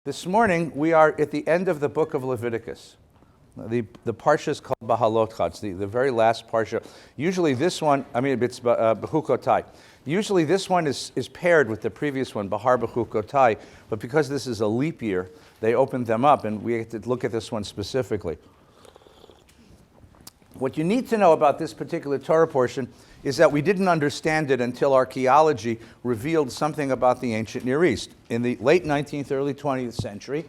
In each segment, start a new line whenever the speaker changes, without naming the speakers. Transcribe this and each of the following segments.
This morning, we are at the end of the book of Leviticus. The Parsha is called Bahalotcha. It's the very last Parsha. Usually this one, it's Bechukotai. Usually this one is paired with the previous one, Bahar Bechukotai, but because this is a leap year, they opened them up, and we have to look at this one specifically. What you need to know about this particular Torah portion is that we didn't understand it until archaeology revealed something about the ancient Near East. In the late 19th, early 20th century,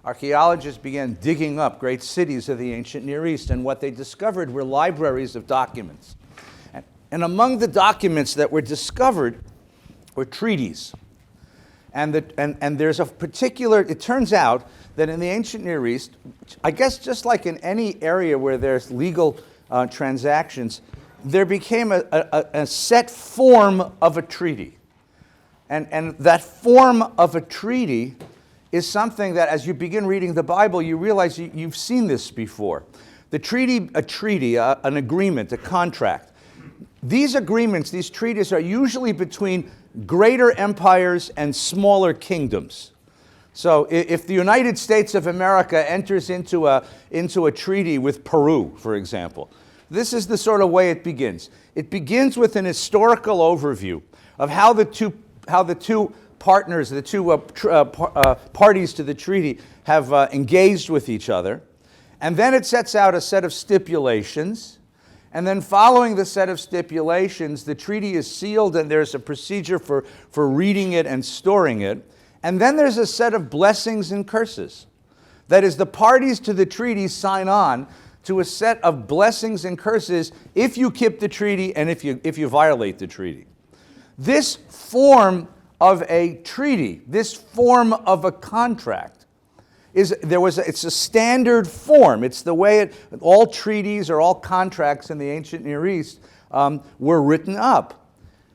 archaeologists began digging up great cities of the ancient Near East, and what they discovered were libraries of documents. And among the documents that were discovered were treaties. And there's a particular, it turns out that in the ancient Near East, I guess just like in any area where there's legal transactions, there became a set form of a treaty. And that form of a treaty is something that as you begin reading the Bible, you realize you've seen this before. The treaty, an agreement, a contract. These agreements, these treaties are usually between greater empires and smaller kingdoms. So if the United States of America enters into a treaty with Peru, for example, this is the sort of way it begins. It begins with an historical overview of how the two partners, the two parties to the treaty have engaged with each other. And then it sets out a set of stipulations. And then following the set of stipulations, the treaty is sealed and there's a procedure for reading it and storing it. And then there's a set of blessings and curses. That is, the parties to the treaty sign on to a set of blessings and curses if you keep the treaty and if you violate the treaty. This form of a treaty, this form of a contract, it's a standard form. It's the way all treaties or all contracts in the ancient Near East were written up.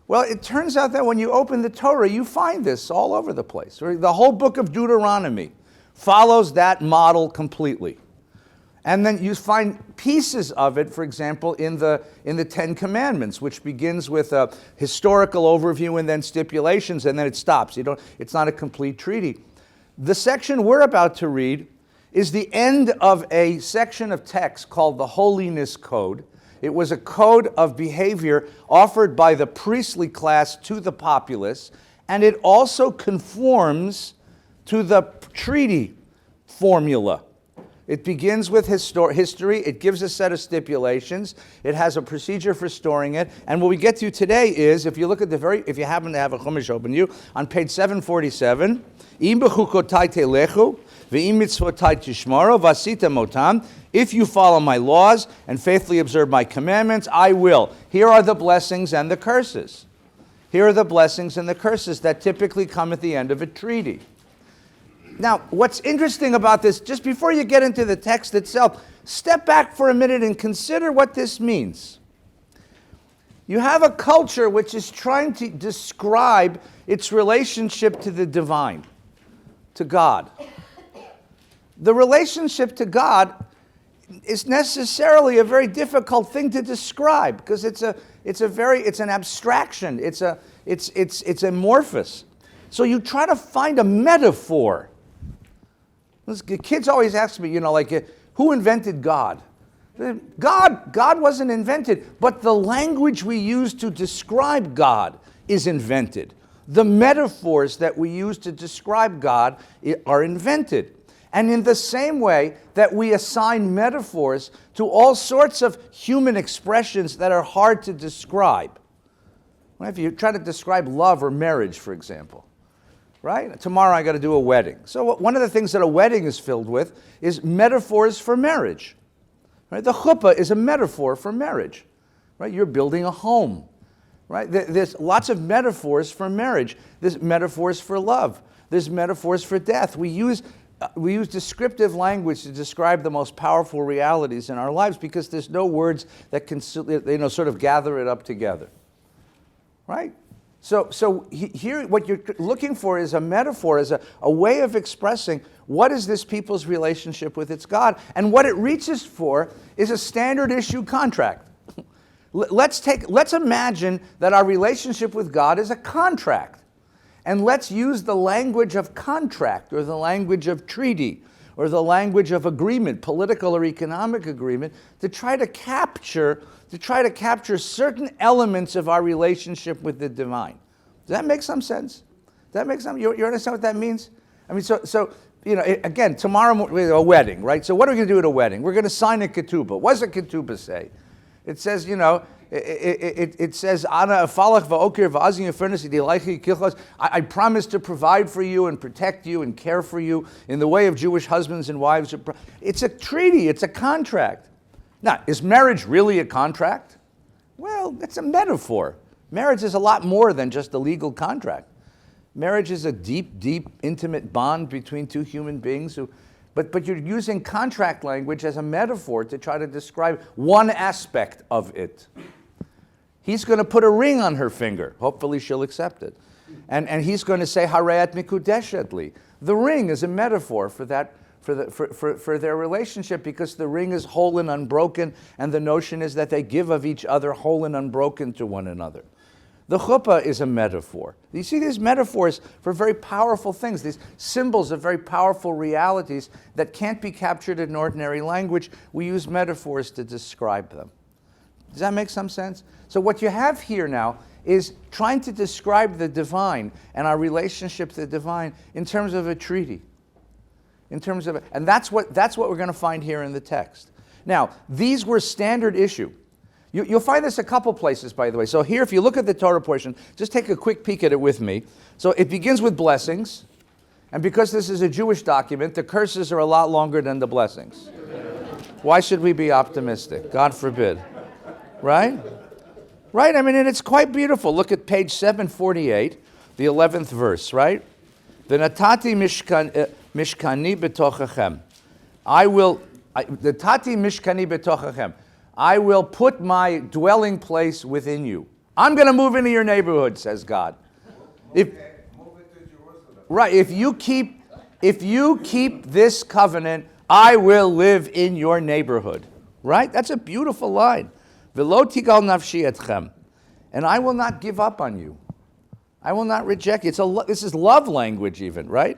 Well, it turns out that when you open the Torah, you find this all over the place. The whole book of Deuteronomy follows that model completely. And then you find pieces of it, for example, in the Ten Commandments, which begins with a historical overview and then stipulations, and then it stops. It's not a complete treaty. The section we're about to read is the end of a section of text called the Holiness Code. It was a code of behavior offered by the priestly class to the populace, and it also conforms to the treaty formula. It begins with history, it gives a set of stipulations, it has a procedure for storing it, and what we get to today is, if you look at if you happen to have a Chumash open you, on page 747, Im bechukotai telechu, ve'im mitzvotai tishmaro, vasita motam, if you follow my laws and faithfully observe my commandments, I will. Here are the blessings and the curses. Here are the blessings and the curses that typically come at the end of a treaty. Now, what's interesting about this, just before you get into the text itself, step back for a minute and consider what this means. You have a culture which is trying to describe its relationship to the divine, to God. The relationship to God is necessarily a very difficult thing to describe because it's an abstraction. It's amorphous. So you try to find a metaphor. Kids always ask me, who invented God? God wasn't invented, but the language we use to describe God is invented. The metaphors that we use to describe God are invented. And in the same way that we assign metaphors to all sorts of human expressions that are hard to describe. If you try to describe love or marriage, for example. Right? Tomorrow I got to do a wedding. So one of the things that a wedding is filled with is metaphors for marriage. Right? The chuppah is a metaphor for marriage. Right? You're building a home. Right? There's lots of metaphors for marriage. There's metaphors for love. There's metaphors for death. We use descriptive language to describe the most powerful realities in our lives because there's no words that can sort of gather it up together. Right? So here what you're looking for is a metaphor, is a way of expressing what is this people's relationship with its God. And what it reaches for is a standard issue contract. Let's imagine that our relationship with God is a contract. And let's use the language of contract or the language of treaty or the language of agreement, political or economic agreement, to try to capture certain elements of our relationship with the divine. Does that make some sense? Does that make some? You understand what that means? I mean, so again, tomorrow a wedding, right? So what are we going to do at a wedding? We're going to sign a ketubah. What does a ketubah say? It says, it says, I promise to provide for you and protect you and care for you in the way of Jewish husbands and wives. It's a treaty. It's a contract. Now, is marriage really a contract? Well, it's a metaphor. Marriage is a lot more than just a legal contract. Marriage is a deep, deep, intimate bond between two human beings but you're using contract language as a metaphor to try to describe one aspect of it. He's going to put a ring on her finger. Hopefully she'll accept it. And he's going to say, Hareat mikudeshet li. The ring is a metaphor for that, for their relationship, because the ring is whole and unbroken, and the notion is that they give of each other whole and unbroken to one another. The chuppah is a metaphor. You see these metaphors for very powerful things, these symbols of very powerful realities that can't be captured in ordinary language. We use metaphors to describe them. Does that make some sense? So what you have here now is trying to describe the divine and our relationship to the divine in terms of a treaty. And that's what we're going to find here in the text. Now, these were standard issue. You'll find this a couple places, by the way. So here, if you look at the Torah portion, just take a quick peek at it with me. So it begins with blessings. And because this is a Jewish document, the curses are a lot longer than the blessings. Why should we be optimistic? God forbid. Right? Right? I mean, and it's quite beautiful. Look at page 748, the 11th verse, right? V'natati mishkani b'tochachem. V'natati mishkani b'tochachem. I will put my dwelling place within you. I'm going to move into your neighborhood, says God. Right, if you keep this covenant, I will live in your neighborhood. Right? That's a beautiful line. V'lo tigal nafshi etchem. And I will not give up on you. I will not reject you. This is love language even, right?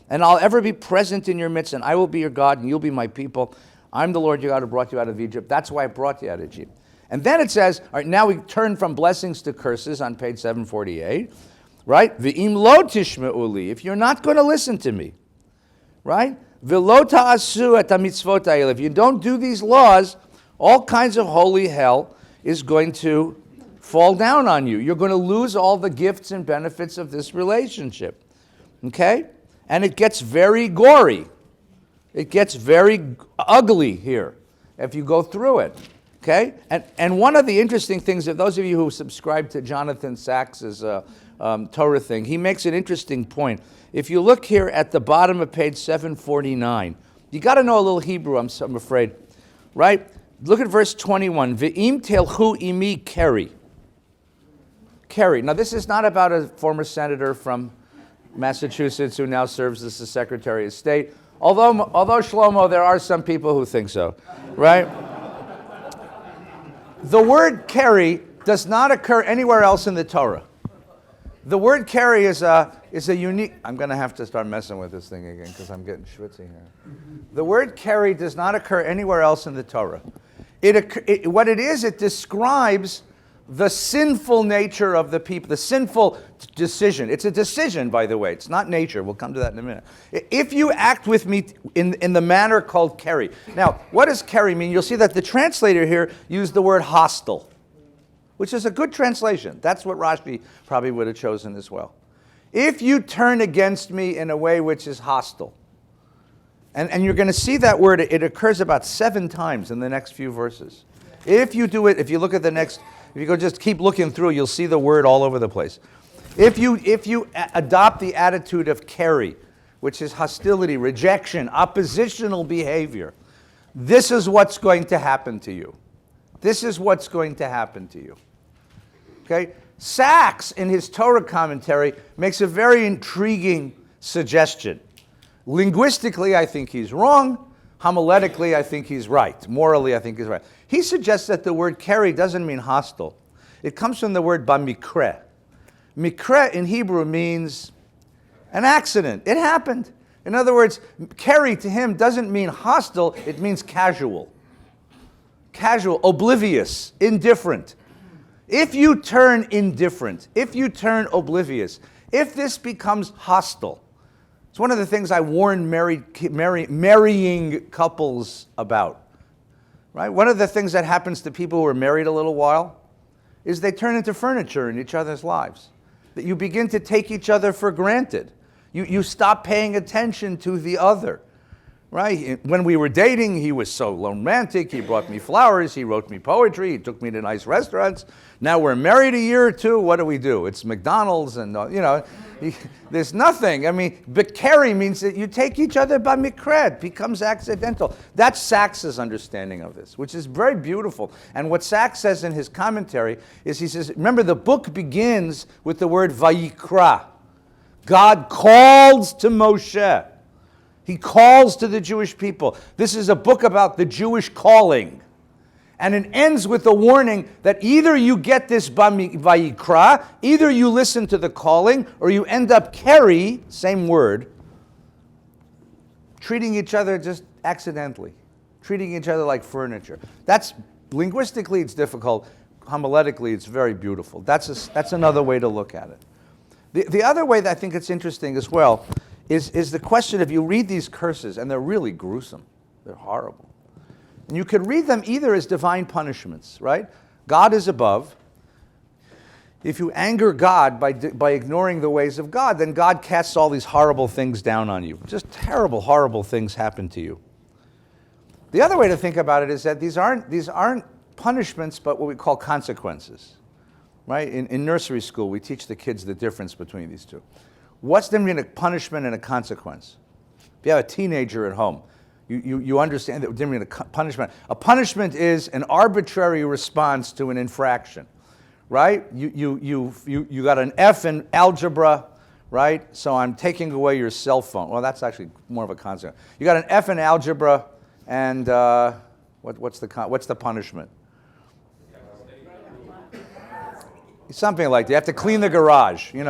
And I'll ever be present in your midst, and I will be your God, and you'll be my people. I'm the Lord your God who brought you out of Egypt. That's why I brought you out of Egypt. And then it says, all right, now we turn from blessings to curses on page 748, right? V'im lo tishme'u li, if you're not going to listen to me, right? V'lo ta'asu et hamitzvot ha'el, if you don't do these laws, all kinds of holy hell is going to fall down on you. You're going to lose all the gifts and benefits of this relationship, okay? And it gets very gory. It gets very ugly here if you go through it, okay? And one of the interesting things, of those of you who subscribe to Jonathan Sacks's Torah thing, he makes an interesting point. If you look here at the bottom of page 749, you got to know a little Hebrew, I'm afraid, right? Look at verse 21. Ve'im telchu imi keri. Keri. Now, this is not about a former senator from Massachusetts who now serves as the Secretary of State. Although Shlomo, there are some people who think so, right? The word keri does not occur anywhere else in the Torah. The word keri is a unique. I'm going to have to start messing with this thing again because I'm getting schwitzy here. The word keri does not occur anywhere else in the Torah. What it is, it describes the sinful nature of the people, the sinful decision. It's a decision, by the way. It's not nature. We'll come to that in a minute. If you act with me in the manner called keri. Now, what does keri mean? You'll see that the translator here used the word hostile, which is a good translation. That's what Rashi probably would have chosen as well. If you turn against me in a way which is hostile, and you're going to see that word, it occurs about 7 times in the next few verses. If you do it, if you look at the next, if you go just keep looking through, you'll see the word all over the place. If you adopt the attitude of keri, which is hostility, rejection, oppositional behavior, this is what's going to happen to you. This is what's going to happen to you. Okay? Sacks, in his Torah commentary, makes a very intriguing suggestion. Linguistically, I think he's wrong. Homiletically, I think he's right. Morally, I think he's right. He suggests that the word keri doesn't mean hostile. It comes from the word bamikre, Mikra in Hebrew means an accident. It happened. In other words, Kerry to him doesn't mean hostile, it means casual. Casual, oblivious, indifferent. If you turn indifferent, if you turn oblivious, if this becomes hostile, it's one of the things I warn marrying couples about. Right? One of the things that happens to people who are married a little while is they turn into furniture in each other's lives. That you begin to take each other for granted. You stop paying attention to the other. Right? When we were dating, he was so romantic. He brought me flowers. He wrote me poetry. He took me to nice restaurants. Now we're married a year or two. What do? It's McDonald's and, there's nothing. I mean, Bekeri means that you take each other by mikred. Becomes accidental. That's Sachs's understanding of this, which is very beautiful. And what Sachs says in his commentary is he says, remember, the book begins with the word vayikra. God calls to Moshe. He calls to the Jewish people. This is a book about the Jewish calling. And it ends with a warning that either you get this vayikra, either you listen to the calling, or you end up Kerry, same word, treating each other just accidentally, treating each other like furniture. That's, linguistically it's difficult, homiletically it's very beautiful. That's another way to look at it. The other way that I think it's interesting as well is the question, if you read these curses, and they're really gruesome, they're horrible. And you could read them either as divine punishments, right? God is above. If you anger God by ignoring the ways of God, then God casts all these horrible things down on you. Just terrible, horrible things happen to you. The other way to think about it is that these aren't punishments, but what we call consequences. Right? In nursery school, we teach the kids the difference between these two. What's the difference between a punishment and a consequence? If you have a teenager at home, you understand the difference between a punishment. A punishment is an arbitrary response to an infraction, right? You got an F in algebra, right? So I'm taking away your cell phone. Well, that's actually more of a consequence. You got an F in algebra, and what's the punishment? Something like that. You have to clean the garage, You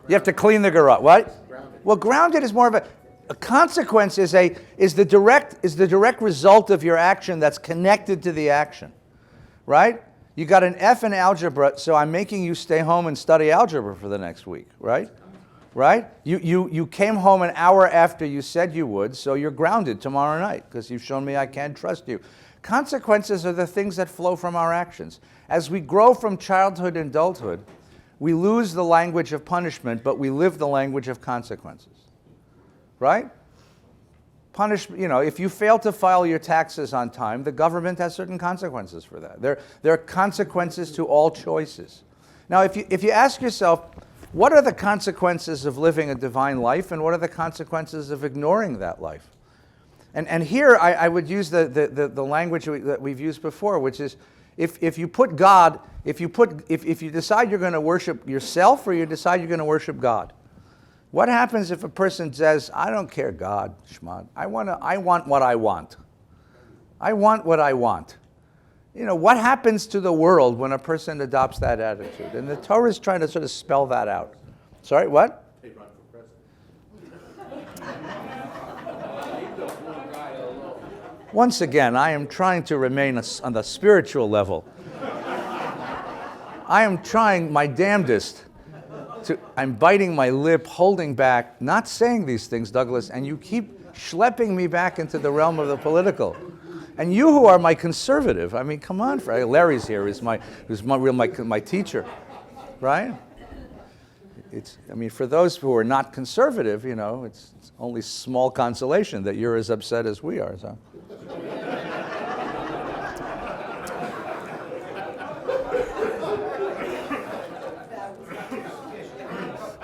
have to clean the garage. What? Well, grounded is more of a consequence is the direct result of your action that's connected to the action. Right? You got an F in algebra, so I'm making you stay home and study algebra for the next week, right? Right? You came home an hour after you said you would, so you're grounded tomorrow night because you've shown me I can't trust you. Consequences are the things that flow from our actions. As we grow from childhood and adulthood, we lose the language of punishment, but we live the language of consequences. Right? Punishment, if you fail to file your taxes on time, the government has certain consequences for that. There are consequences to all choices. Now, if you ask yourself, what are the consequences of living a divine life, and what are the consequences of ignoring that life? And here I would use the language that we've used before, which is if you put God, if you decide you're going to worship yourself or you decide you're going to worship God. What happens if a person says, I don't care, God, Shmad, I want what I want. I want what I want. What happens to the world when a person adopts that attitude? And the Torah is trying to sort of spell that out. Sorry, what?
They run for president.
Once again, I am trying to remain on the spiritual level. I am trying my damnedest. I'm biting my lip, holding back, not saying these things, Douglas, and you keep schlepping me back into the realm of the political. And you who are my conservative, I mean, come on, Larry's here, who's my teacher, right? For those who are not conservative, it's only small consolation that you're as upset as we are. So.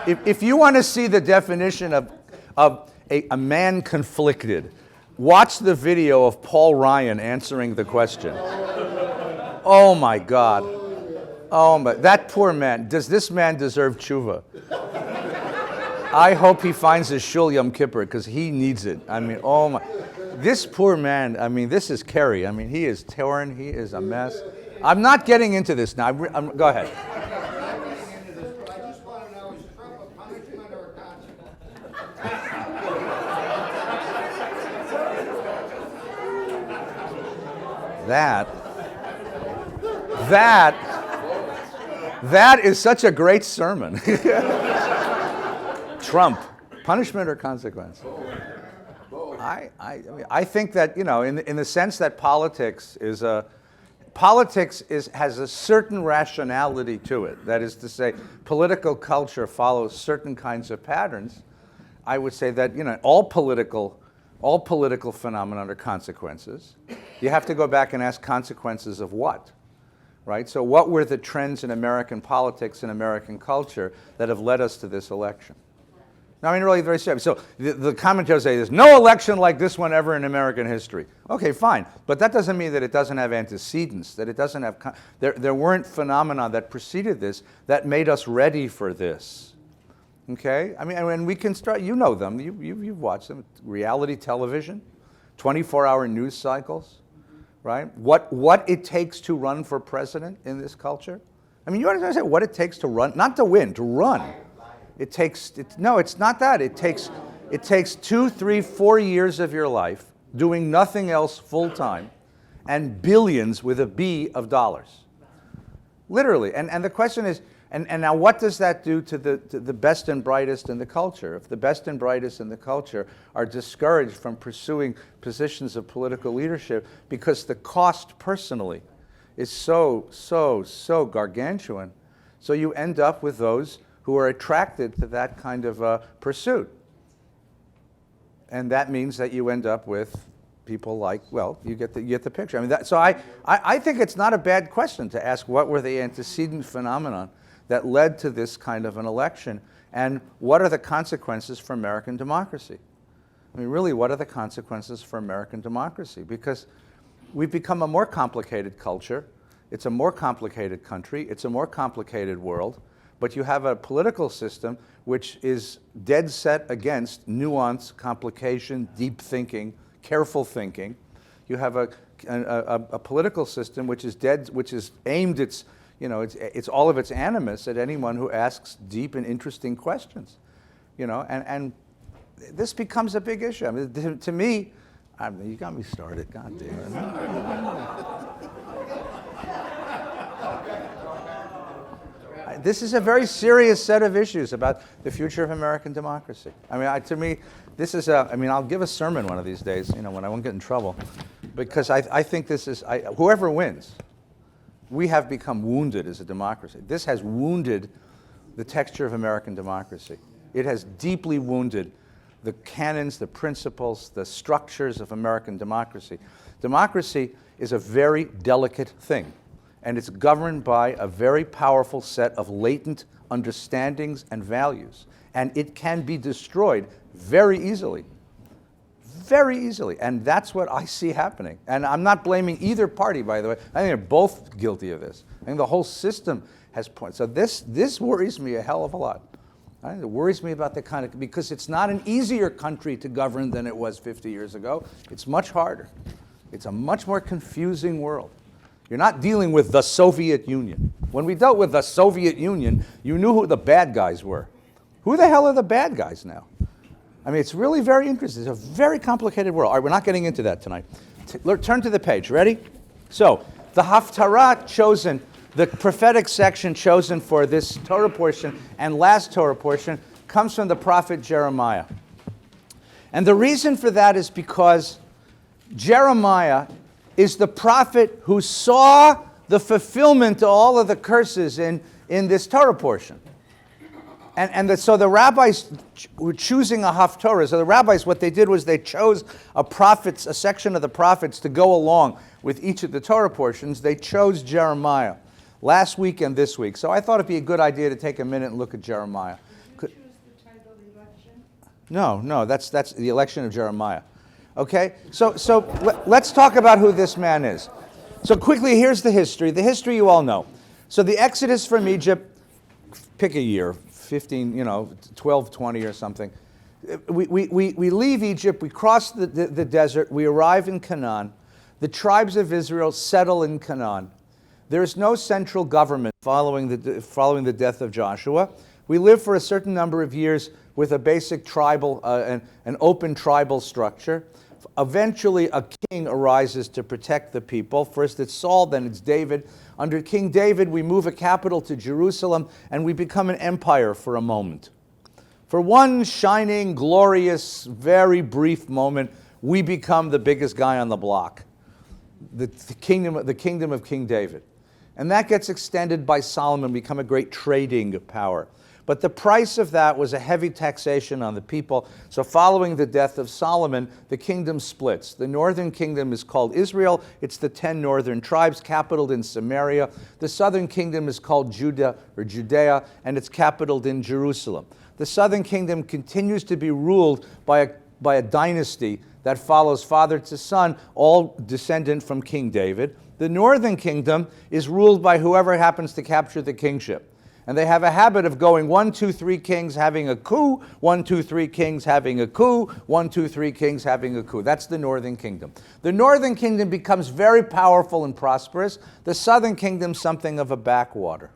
If you want to see the definition of a man conflicted, watch the video of Paul Ryan answering the question. Oh my God. That poor man. Does this man deserve tshuva? I hope he finds his shul Yom Kippur because he needs it. Oh my. This poor man, this is Kerry. He is torn. He is a mess. I'm not getting into this now. Go ahead.
I just want
That is such a great sermon. Trump, punishment or consequence? I think that, in the sense that politics has a certain rationality to it. That is to say, political culture follows certain kinds of patterns. I would say that, all political phenomena are consequences. You have to go back and ask consequences of what, right? So what were the trends in American politics and American culture that have led us to this election? I mean, really, very serious. So the commentators say there's no election like this one ever in American history. Okay, fine. But that doesn't mean that it doesn't have antecedents, that it doesn't have... There weren't phenomena that preceded this that made us ready for this. Okay? I mean, and we can start... You know them. You've watched them. Reality television, 24-hour news cycles, right? What it takes to run for president in this culture. I mean, you understand what it takes to run? Not to win, to run. No, it's not that. It takes 2, 3, 4 years of your life doing nothing else full time and billions with a B of dollars. Literally. And the question is, and now what does that do to the best and brightest in the culture? If the best and brightest in the culture are discouraged from pursuing positions of political leadership because the cost personally is so gargantuan, so you end up with those who are attracted to that kind of pursuit. And that means that you end up with people like, well, you get the picture. I mean, so I think it's not a bad question to ask what were the antecedent phenomenon that led to this kind of an election, and what are the consequences for American democracy? I mean, really, what are the consequences for American democracy? Because we've become a more complicated culture. It's a more complicated country. It's a more complicated world. But you have a political system which is dead set against nuance, complication, deep thinking, careful thinking. You have a political system which is aimed it's all of its animus at anyone who asks deep and interesting questions, and this becomes a big issue. I mean, to me, you got me started. God damn it. This is a very serious set of issues about the future of American democracy. I mean, to me, this is I'll give a sermon one of these days, when I won't get in trouble, because I think this is, whoever wins, we have become wounded as a democracy. This has wounded the texture of American democracy. It has deeply wounded the canons, the principles, the structures of American democracy. Democracy is a very delicate thing. And it's governed by a very powerful set of latent understandings and values. And it can be destroyed very easily. Very easily. And that's what I see happening. And I'm not blaming either party, by the way. I think they're both guilty of this. I think the whole system has points. So this worries me a hell of a lot. It worries me about because it's not an easier country to govern than it was 50 years ago. It's much harder. It's a much more confusing world. You're not dealing with the Soviet Union. When we dealt with the Soviet Union, you knew who the bad guys were. Who the hell are the bad guys now? I mean, it's really very interesting. It's a very complicated world. All right, we're not getting into that tonight. Turn to the page. Ready? So, the Haftarah chosen, the prophetic section chosen for this Torah portion and last Torah portion comes from the prophet Jeremiah. And the reason for that is because Jeremiah is the prophet who saw the fulfillment of all of the curses in this Torah portion. So the rabbis were choosing a haftarah. So the rabbis, what they did was they chose a section of the prophets to go along with each of the Torah portions. They chose Jeremiah last week and this week. So I thought it'd be a good idea to take a minute and look at Jeremiah.
Did you choose the title election?
No, that's the election of Jeremiah. Okay, so let's talk about who this man is. So quickly, here's the history. The history you all know. So the Exodus from Egypt, pick a year, 12, 20 or something. We leave Egypt, we cross the desert, we arrive in Canaan. The tribes of Israel settle in Canaan. There is no central government following the death of Joshua. We live for a certain number of years with a basic tribal, an open tribal structure. eventually a king arises to protect the people. First it's Saul, then it's David. Under King David, we move a capital to Jerusalem, and we become an empire for a moment. For one shining, glorious, very brief moment, we become the biggest guy on the block, the kingdom of King David. And that gets extended by Solomon, become a great trading power. But the price of that was a heavy taxation on the people. So following the death of Solomon, the kingdom splits. The northern kingdom is called Israel. It's the 10 northern tribes, capitaled in Samaria. The southern kingdom is called Judah or Judea, and it's capitaled in Jerusalem. The southern kingdom continues to be ruled by a dynasty that follows father to son, all descendant from King David. The northern kingdom is ruled by whoever happens to capture the kingship. And they have a habit of going 1, 2, 3 kings having a coup, 1, 2, 3 kings having a coup, 1, 2, 3 kings having a coup. That's the northern kingdom. The northern kingdom becomes very powerful and prosperous. The southern kingdom, something of a backwater.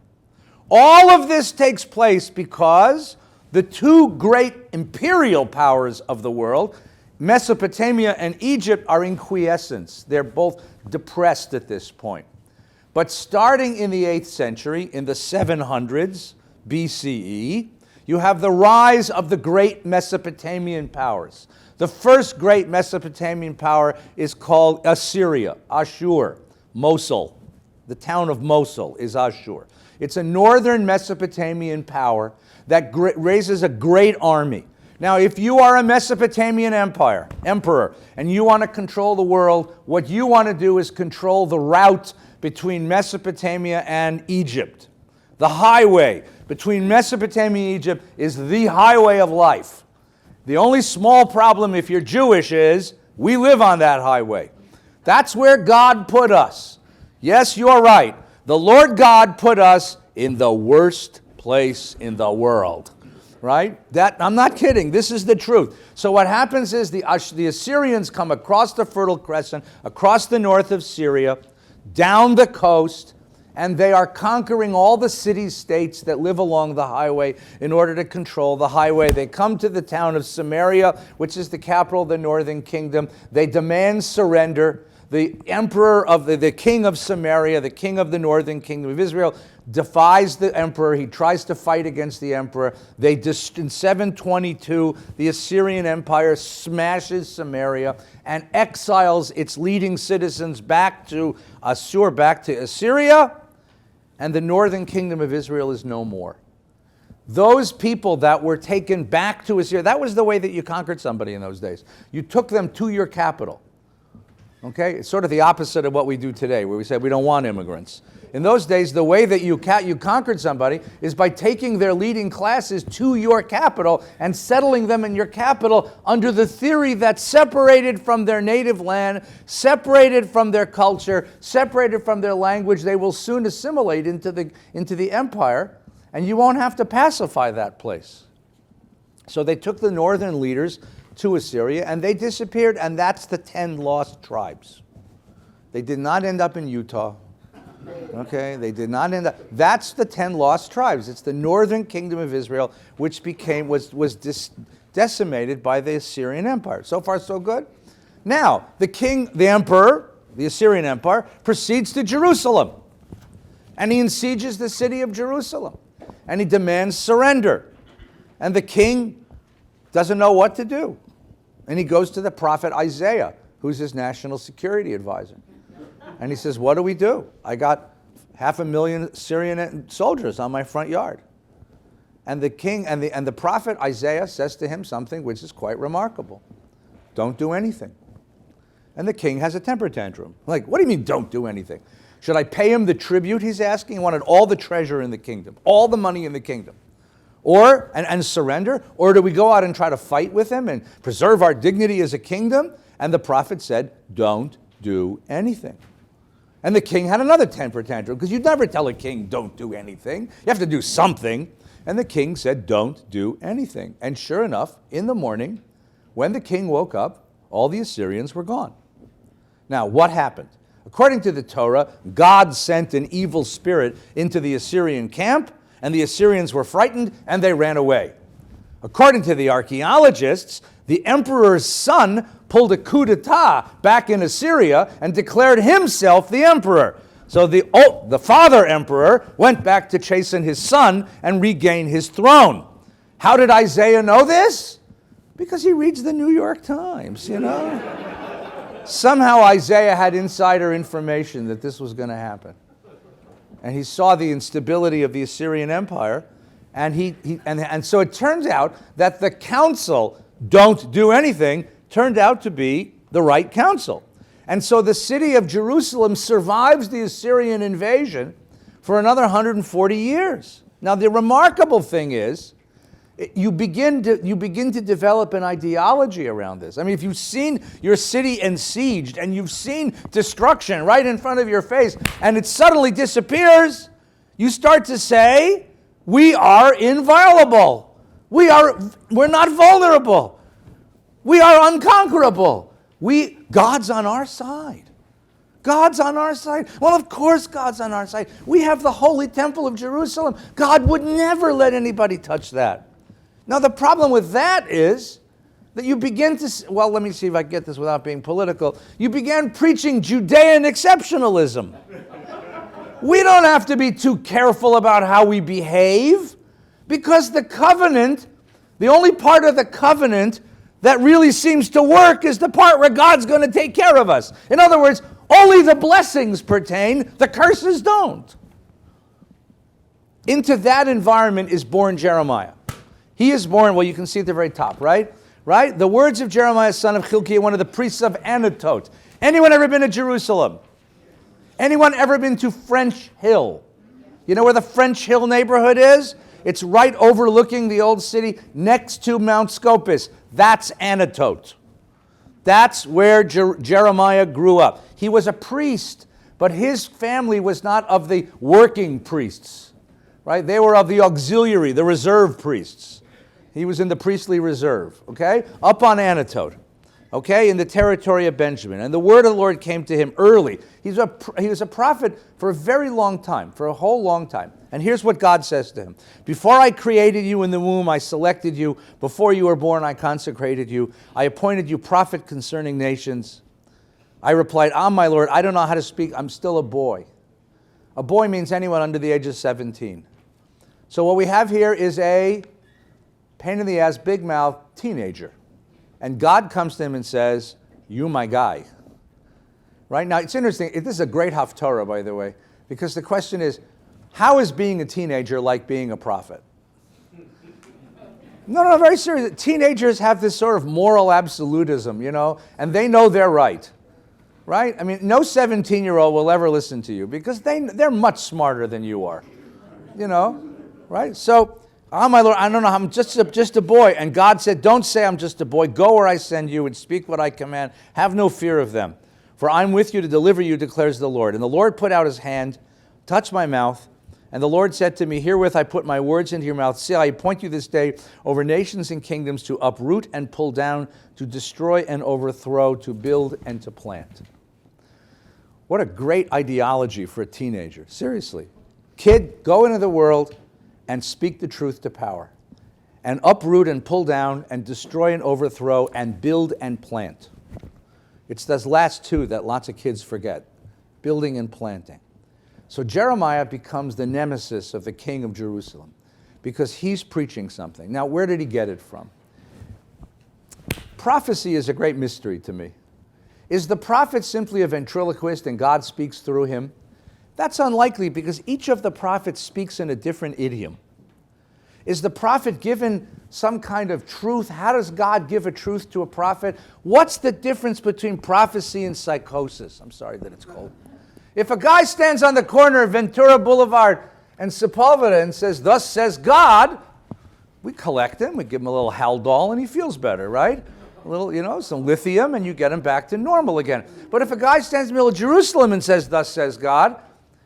All of this takes place because the two great imperial powers of the world, Mesopotamia and Egypt, are in quiescence. They're both depressed at this point. But starting in the 8th century, in the 700s BCE, you have the rise of the great Mesopotamian powers. The first great Mesopotamian power is called Assyria, Ashur, Mosul. The town of Mosul is Ashur. It's a northern Mesopotamian power that raises a great army. Now, if you are a Mesopotamian emperor, and you want to control the world, what you want to do is control the route between Mesopotamia and Egypt. The highway between Mesopotamia and Egypt is the highway of life. The only small problem if you're Jewish is we live on that highway. That's where God put us. Yes, you're right. The Lord God put us in the worst place in the world. Right? I'm not kidding. This is the truth. So what happens is the Assyrians come across the Fertile Crescent, across the north of Syria, down the coast, and they are conquering all the cities-states that live along the highway in order to control the highway. They come to the town of Samaria, which is the capital of the northern kingdom. They demand surrender. The emperor of the king of Samaria, the king of the northern kingdom of Israel, defies the emperor. He tries to fight against the emperor. In 722, the Assyrian Empire smashes Samaria and exiles its leading citizens back to Assyria, and the northern kingdom of Israel is no more. Those people that were taken back to Assyria, that was the way that you conquered somebody in those days. You took them to your capital. Okay? It's sort of the opposite of what we do today, where we say we don't want immigrants. In those days, the way that you conquered somebody is by taking their leading classes to your capital and settling them in your capital under the theory that separated from their native land, separated from their culture, separated from their language, they will soon assimilate into the empire, and you won't have to pacify that place. So they took the northern leaders to Assyria, and they disappeared, and that's the 10 lost tribes. They did not end up in Utah. Okay, they did not end up. That's the 10 lost tribes. It's the northern kingdom of Israel, which was decimated by the Assyrian Empire. So far, so good. Now, the emperor, the Assyrian Empire, proceeds to Jerusalem, and he besieges the city of Jerusalem, and he demands surrender. And the king doesn't know what to do. And he goes to the prophet Isaiah, who's his national security advisor. And he says, what do we do? I got 500,000 Syrian soldiers on my front yard. And the king and the prophet Isaiah says to him something which is quite remarkable. Don't do anything. And the king has a temper tantrum. Like, what do you mean don't do anything? Should I pay him the tribute, he's asking? He wanted all the treasure in the kingdom, all the money in the kingdom. And surrender? Or do we go out and try to fight with him and preserve our dignity as a kingdom? And the prophet said, don't do anything. And the king had another temper tantrum, because you'd never tell a king, don't do anything. You have to do something. And the king said, don't do anything. And sure enough, in the morning, when the king woke up, all the Assyrians were gone. Now, what happened? According to the Torah, God sent an evil spirit into the Assyrian camp, and the Assyrians were frightened, and they ran away. According to the archaeologists, The emperor's son pulled a coup d'etat back in Assyria and declared himself the emperor. So the father emperor went back to chasten his son and regain his throne. How did Isaiah know this? Because he reads the New York Times, you know. Somehow Isaiah had insider information that this was going to happen. And he saw the instability of the Assyrian Empire. And so it turns out that the counsel, don't do anything, turned out to be the right counsel. And so the city of Jerusalem survives the Assyrian invasion for another 140 years. Now the remarkable thing is, you begin to develop an ideology around this. I mean, if you've seen your city besieged and you've seen destruction right in front of your face and it suddenly disappears, you start to say, we are inviolable. We're not vulnerable. We are unconquerable. God's on our side. God's on our side. Well, of course God's on our side. We have the holy temple of Jerusalem. God would never let anybody touch that. Now, the problem with that is that you begin to, well, let me see if I get this without being political. You began preaching Judean exceptionalism. We don't have to be too careful about how we behave because the covenant, the only part of the covenant that really seems to work is the part where God's going to take care of us. In other words, only the blessings pertain, the curses don't. Into that environment is born Jeremiah. He is born, well, you can see at the very top, right? Right? The words of Jeremiah, son of Hilkiah, one of the priests of Anatot. Anyone ever been to Jerusalem? Anyone ever been to French Hill? You know where the French Hill neighborhood is? It's right overlooking the old city next to Mount Scopus. That's Anatot. That's where Jeremiah grew up. He was a priest, but his family was not of the working priests, right? They were of the auxiliary, the reserve priests. He was in the priestly reserve, okay? Up on Anatot, okay, in the territory of Benjamin. And the word of the Lord came to him early. He was a prophet for a very long time, for a whole long time. And here's what God says to him. Before I created you in the womb, I selected you. Before you were born, I consecrated you. I appointed you prophet concerning nations. I replied, my Lord, I don't know how to speak. I'm still a boy. A boy means anyone under the age of 17. So what we have here is a pain in the ass, big mouth teenager. And God comes to him and says, you my guy. Right? Now, it's interesting. This is a great Haftorah, by the way, because the question is, how is being a teenager like being a prophet? No, very serious. Teenagers have this sort of moral absolutism, you know, and they know they're right. Right? I mean, no 17-year-old will ever listen to you because they're much smarter than you are. You know? Right? So, my Lord, I don't know, I'm just a boy. And God said, don't say I'm just a boy. Go where I send you and speak what I command. Have no fear of them. For I'm with you to deliver you, declares the Lord. And the Lord put out his hand, touched my mouth, and the Lord said to me, herewith I put my words into your mouth. See, I appoint you this day over nations and kingdoms to uproot and pull down, to destroy and overthrow, to build and to plant. What a great ideology for a teenager. Seriously. Kid, go into the world and speak the truth to power, and uproot and pull down and destroy and overthrow and build and plant. It's those last two that lots of kids forget, building and planting. So Jeremiah becomes the nemesis of the king of Jerusalem because he's preaching something. Now, where did he get it from? Prophecy is a great mystery to me. Is the prophet simply a ventriloquist and God speaks through him? That's unlikely because each of the prophets speaks in a different idiom. Is the prophet given some kind of truth? How does God give a truth to a prophet? What's the difference between prophecy and psychosis? I'm sorry that it's cold. If a guy stands on the corner of Ventura Boulevard and Sepulveda and says, thus says God, we collect him, we give him a little Haldol, and he feels better, right? A little, you know, some lithium, and you get him back to normal again. But if a guy stands in the middle of Jerusalem and says, thus says God,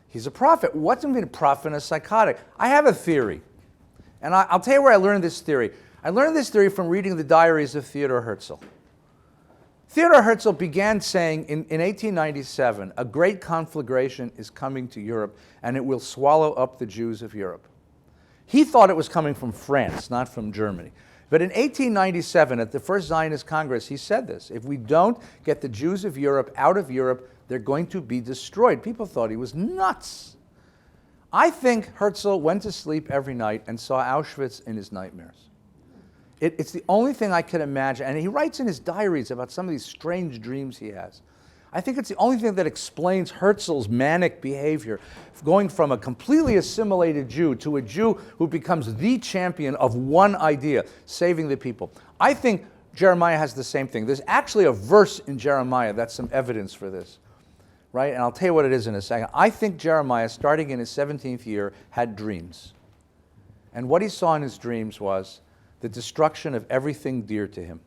he's a prophet. What's it mean, a prophet and a psychotic? I have a theory. And I'll tell you where I learned this theory. I learned this theory from reading the diaries of Theodor Herzl. Theodor Herzl began saying in 1897, a great conflagration is coming to Europe, and it will swallow up the Jews of Europe. He thought it was coming from France, not from Germany. But in 1897, at the first Zionist Congress, he said this: if we don't get the Jews of Europe out of Europe, they're going to be destroyed. People thought he was nuts. I think Herzl went to sleep every night and saw Auschwitz in his nightmares. It's the only thing I can imagine. And he writes in his diaries about some of these strange dreams he has. I think it's the only thing that explains Herzl's manic behavior, going from a completely assimilated Jew to a Jew who becomes the champion of one idea, saving the people. I think Jeremiah has the same thing. There's actually a verse in Jeremiah that's some evidence for this, right? And I'll tell you what it is in a second. I think Jeremiah, starting in his 17th year, had dreams. And what he saw in his dreams was the destruction of everything dear to him.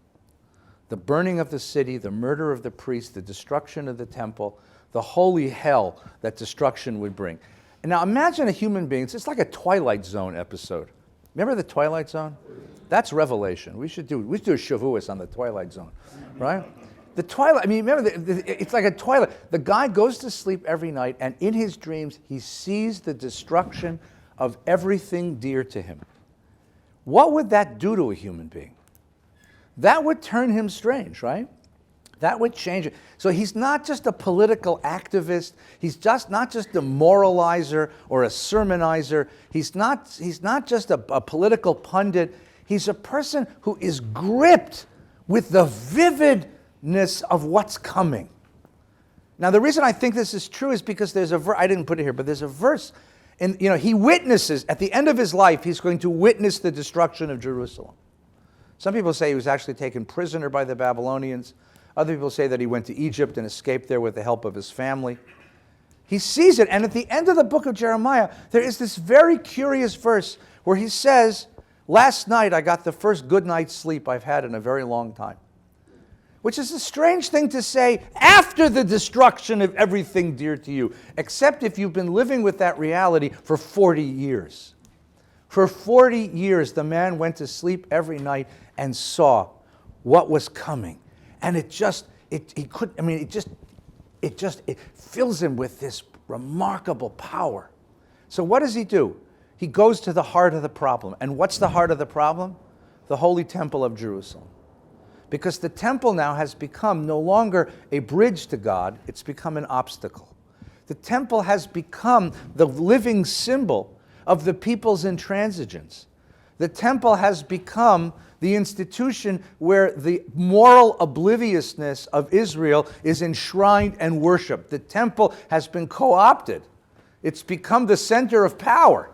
The burning of the city, the murder of the priest, the destruction of the temple, the holy hell that destruction would bring. And now imagine a human being, it's like a Twilight Zone episode. Remember the Twilight Zone? That's Revelation. We should do a Shavuos on the Twilight Zone, right? The Twilight, I mean, remember, it's like a Twilight. The guy goes to sleep every night, and in his dreams, he sees the destruction of everything dear to him. What would that do to a human being? That would turn him strange, right? That would change it. So he's not just a political activist. He's just not just a moralizer or a sermonizer. He's not just a political pundit. He's a person who is gripped with the vividness of what's coming. Now, the reason I think this is true is because there's a verse, I didn't put it here, but there's a verse, and he witnesses, at the end of his life, he's going to witness the destruction of Jerusalem. Some people say he was actually taken prisoner by the Babylonians. Other people say that he went to Egypt and escaped there with the help of his family. He sees it, and at the end of the book of Jeremiah, there is this very curious verse where he says, "Last night I got the first good night's sleep I've had in a very long time." Which is a strange thing to say after the destruction of everything dear to you, except if you've been living with that reality for 40 years. For 40 years, the man went to sleep every night and saw what was coming. And it fills him with this remarkable power. So what does he do? He goes to the heart of the problem. And what's the heart of the problem? The Holy Temple of Jerusalem. Because the temple now has become no longer a bridge to God, it's become an obstacle. The temple has become the living symbol of the people's intransigence. The temple has become the institution where the moral obliviousness of Israel is enshrined and worshipped. The temple has been co-opted. It's become the center of power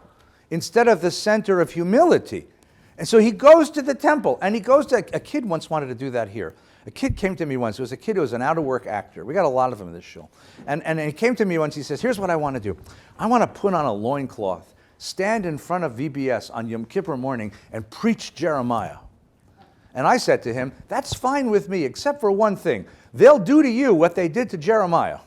instead of the center of humility. And so he goes to the temple, and he goes to, a kid once wanted to do that here. A kid came to me once. It was a kid who was an out-of-work actor. We got a lot of them in this show. And he came to me once. He says, "Here's what I want to do. I want to put on a loincloth, stand in front of VBS on Yom Kippur morning, and preach Jeremiah." And I said to him, "That's fine with me, except for one thing. They'll do to you what they did to Jeremiah.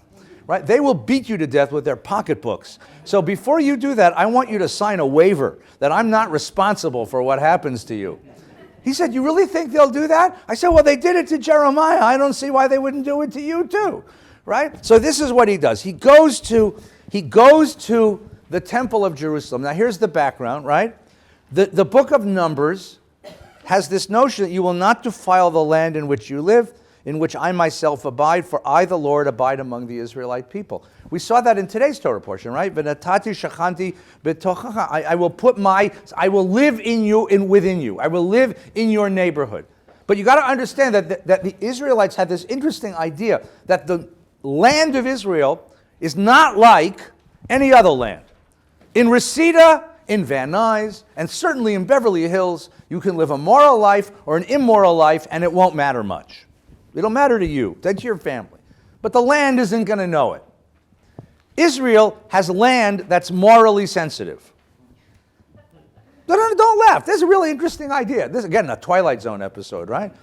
Right? They will beat you to death with their pocketbooks. So before you do that, I want you to sign a waiver that I'm not responsible for what happens to you." He said, "You really think they'll do that?" I said, "Well, they did it to Jeremiah. I don't see why they wouldn't do it to you too." Right? So this is what he does. He goes to the Temple of Jerusalem. Now here's the background, right? The book of Numbers has this notion that you will not defile the land in which you live, in which I myself abide, for I, the Lord, abide among the Israelite people. We saw that in today's Torah portion, right? V'natati shachanti b'tochacha. I will live in you and within you. I will live in your neighborhood. But you got to understand that the Israelites had this interesting idea that the land of Israel is not like any other land. In Reseda, in Van Nuys, and certainly in Beverly Hills, you can live a moral life or an immoral life, and it won't matter much. It'll matter to you, to your family. But the land isn't going to know it. Israel has land that's morally sensitive. Don't laugh. This is a really interesting idea. This is, again, a Twilight Zone episode, right?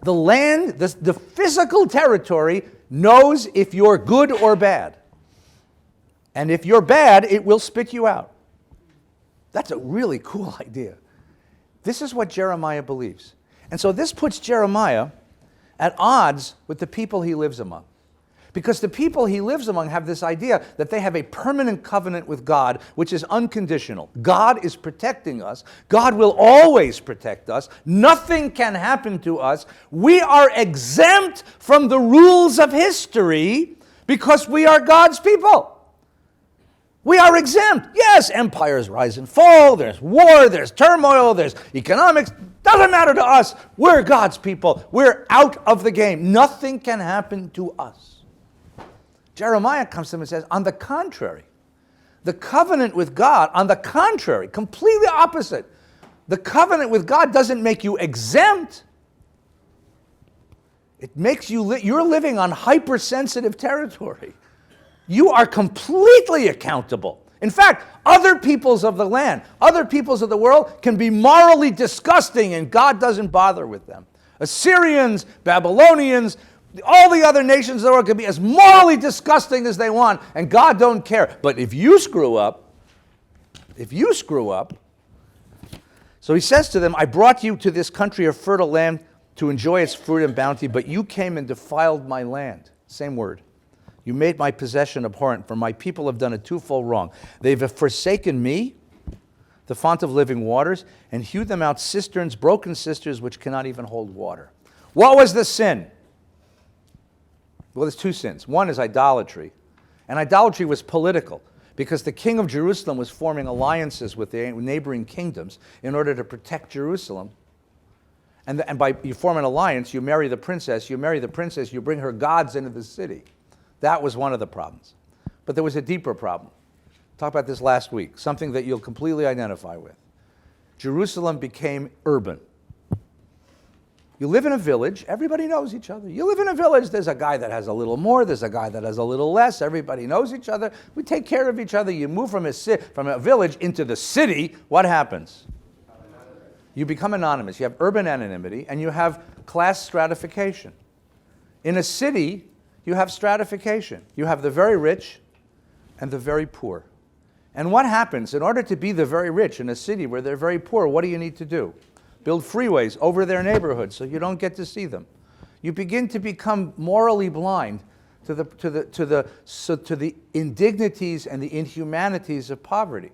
The land, the physical territory, knows if you're good or bad. And if you're bad, it will spit you out. That's a really cool idea. This is what Jeremiah believes. And so this puts Jeremiah at odds with the people he lives among. Because the people he lives among have this idea that they have a permanent covenant with God, which is unconditional. God is protecting us. God will always protect us. Nothing can happen to us. We are exempt from the rules of history because we are God's people. We are exempt. Yes, empires rise and fall. There's war. There's turmoil. There's economics. Doesn't matter to us. We're God's people. We're out of the game. Nothing can happen to us. Jeremiah comes to him and says, on the contrary, the covenant with God, on the contrary, completely opposite. The covenant with God doesn't make you exempt. It makes you, you're living on hypersensitive territory. You are completely accountable. In fact, other peoples of the land, other peoples of the world can be morally disgusting and God doesn't bother with them. Assyrians, Babylonians, all the other nations of the world can be as morally disgusting as they want and God don't care. But if you screw up, so he says to them, I brought you to this country of fertile land to enjoy its fruit and bounty, but you came and defiled my land. Same word. You made my possession abhorrent, for my people have done a twofold wrong. They've forsaken me, the fount of living waters, and hewed them out cisterns, broken cisterns, which cannot even hold water. What was the sin? Well, there's two sins. One is idolatry, and idolatry was political, because the king of Jerusalem was forming alliances with the neighboring kingdoms in order to protect Jerusalem. And by you form an alliance, you marry the princess, you bring her gods into the city. That was one of the problems. But there was a deeper problem. Talked about this last week, something that you'll completely identify with. Jerusalem became urban. You live in a village, everybody knows each other. You live in a village, there's a guy that has a little more, there's a guy that has a little less, everybody knows each other. We take care of each other. You move from a village into the city, what happens? You become anonymous. You have urban anonymity and you have class stratification. In a city, you have stratification. You have the very rich and the very poor. And what happens? In order to be the very rich in a city where they're very poor, what do you need to do? Build freeways over their neighborhoods so you don't get to see them. You begin to become morally blind to the indignities and the inhumanities of poverty.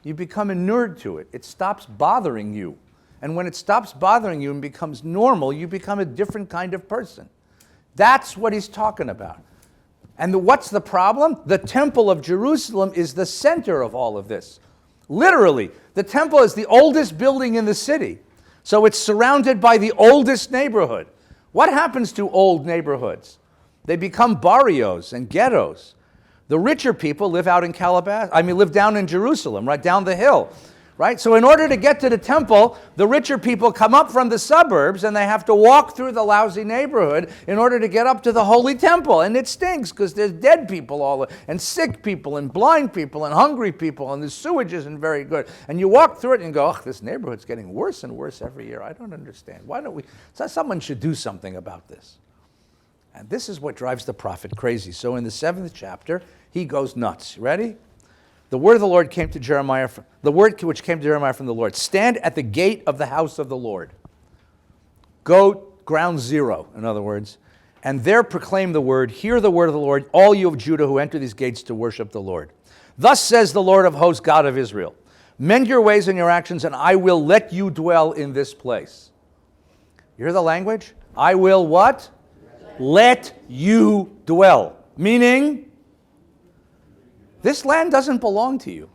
You become inured to it. It stops bothering you. And when it stops bothering you and becomes normal, you become a different kind of person. That's what he's talking about. And what's the problem? The Temple of Jerusalem is the center of all of this. Literally, the temple is the oldest building in the city. So it's surrounded by the oldest neighborhood. What happens to old neighborhoods? They become barrios and ghettos. The richer people live out in live down in Jerusalem, right down the hill. Right? So in order to get to the temple, the richer people come up from the suburbs and they have to walk through the lousy neighborhood in order to get up to the holy temple. And it stinks because there's dead people and sick people and blind people and hungry people and the sewage isn't very good. And you walk through it and go, this neighborhood's getting worse and worse every year. I don't understand. Why don't we? So someone should do something about this. And this is what drives the prophet crazy. So in the 7th chapter, he goes nuts. Ready? The word of the Lord came to Jeremiah, the word which came to Jeremiah from the Lord. Stand at the gate of the house of the Lord. Go ground zero, in other words, and there proclaim the word. Hear the word of the Lord, all you of Judah who enter these gates to worship the Lord. Thus says the Lord of hosts, God of Israel. Mend your ways and your actions, and I will let you dwell in this place. You hear the language? I will what? Let you dwell. Meaning, this land doesn't belong to you.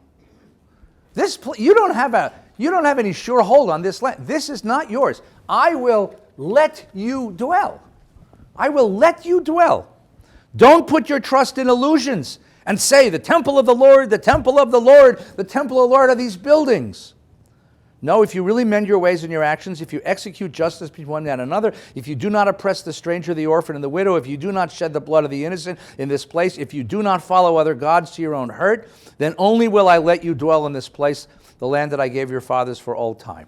You don't have any sure hold on this land. This is not yours. I will let you dwell. I will let you dwell. Don't put your trust in illusions and say, the temple of the Lord, the temple of the Lord, the temple of the Lord are these buildings. No, if you really mend your ways and your actions, if you execute justice between one and another, if you do not oppress the stranger, the orphan, and the widow, if you do not shed the blood of the innocent in this place, if you do not follow other gods to your own hurt, then only will I let you dwell in this place, the land that I gave your fathers for all time.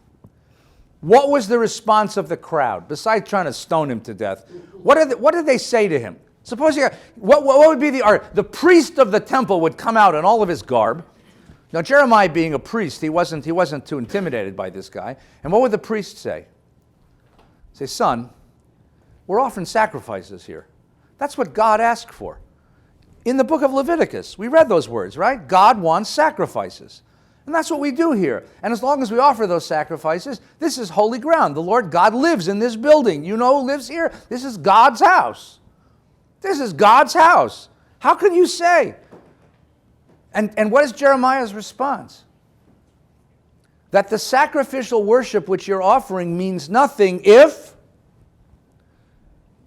What was the response of the crowd, besides trying to stone him to death? What did they say to him? Suppose what would be the priest of the temple would come out in all of his garb. Now, Jeremiah being a priest, he wasn't too intimidated by this guy. And what would the priest say? Say, son, we're offering sacrifices here. That's what God asked for. In the book of Leviticus, we read those words, right? God wants sacrifices. And that's what we do here. And as long as we offer those sacrifices, this is holy ground. The Lord God lives in this building. You know who lives here? This is God's house. This is God's house. How can you say? And what is Jeremiah's response? That the sacrificial worship which you're offering means nothing if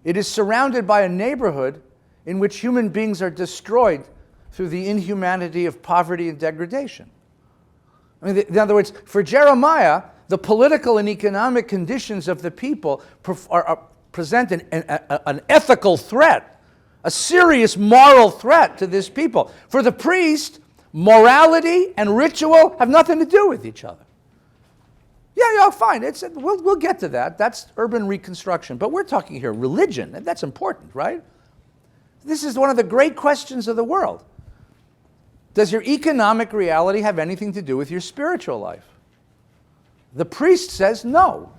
it is surrounded by a neighborhood in which human beings are destroyed through the inhumanity of poverty and degradation. I mean, in other words, for Jeremiah, the political and economic conditions of the people present an ethical threat, a serious moral threat to this people. For the priest, morality and ritual have nothing to do with each other. Yeah, fine. We'll get to that. That's urban reconstruction. But we're talking here religion, and that's important, right? This is one of the great questions of the world. Does your economic reality have anything to do with your spiritual life? The priest says no.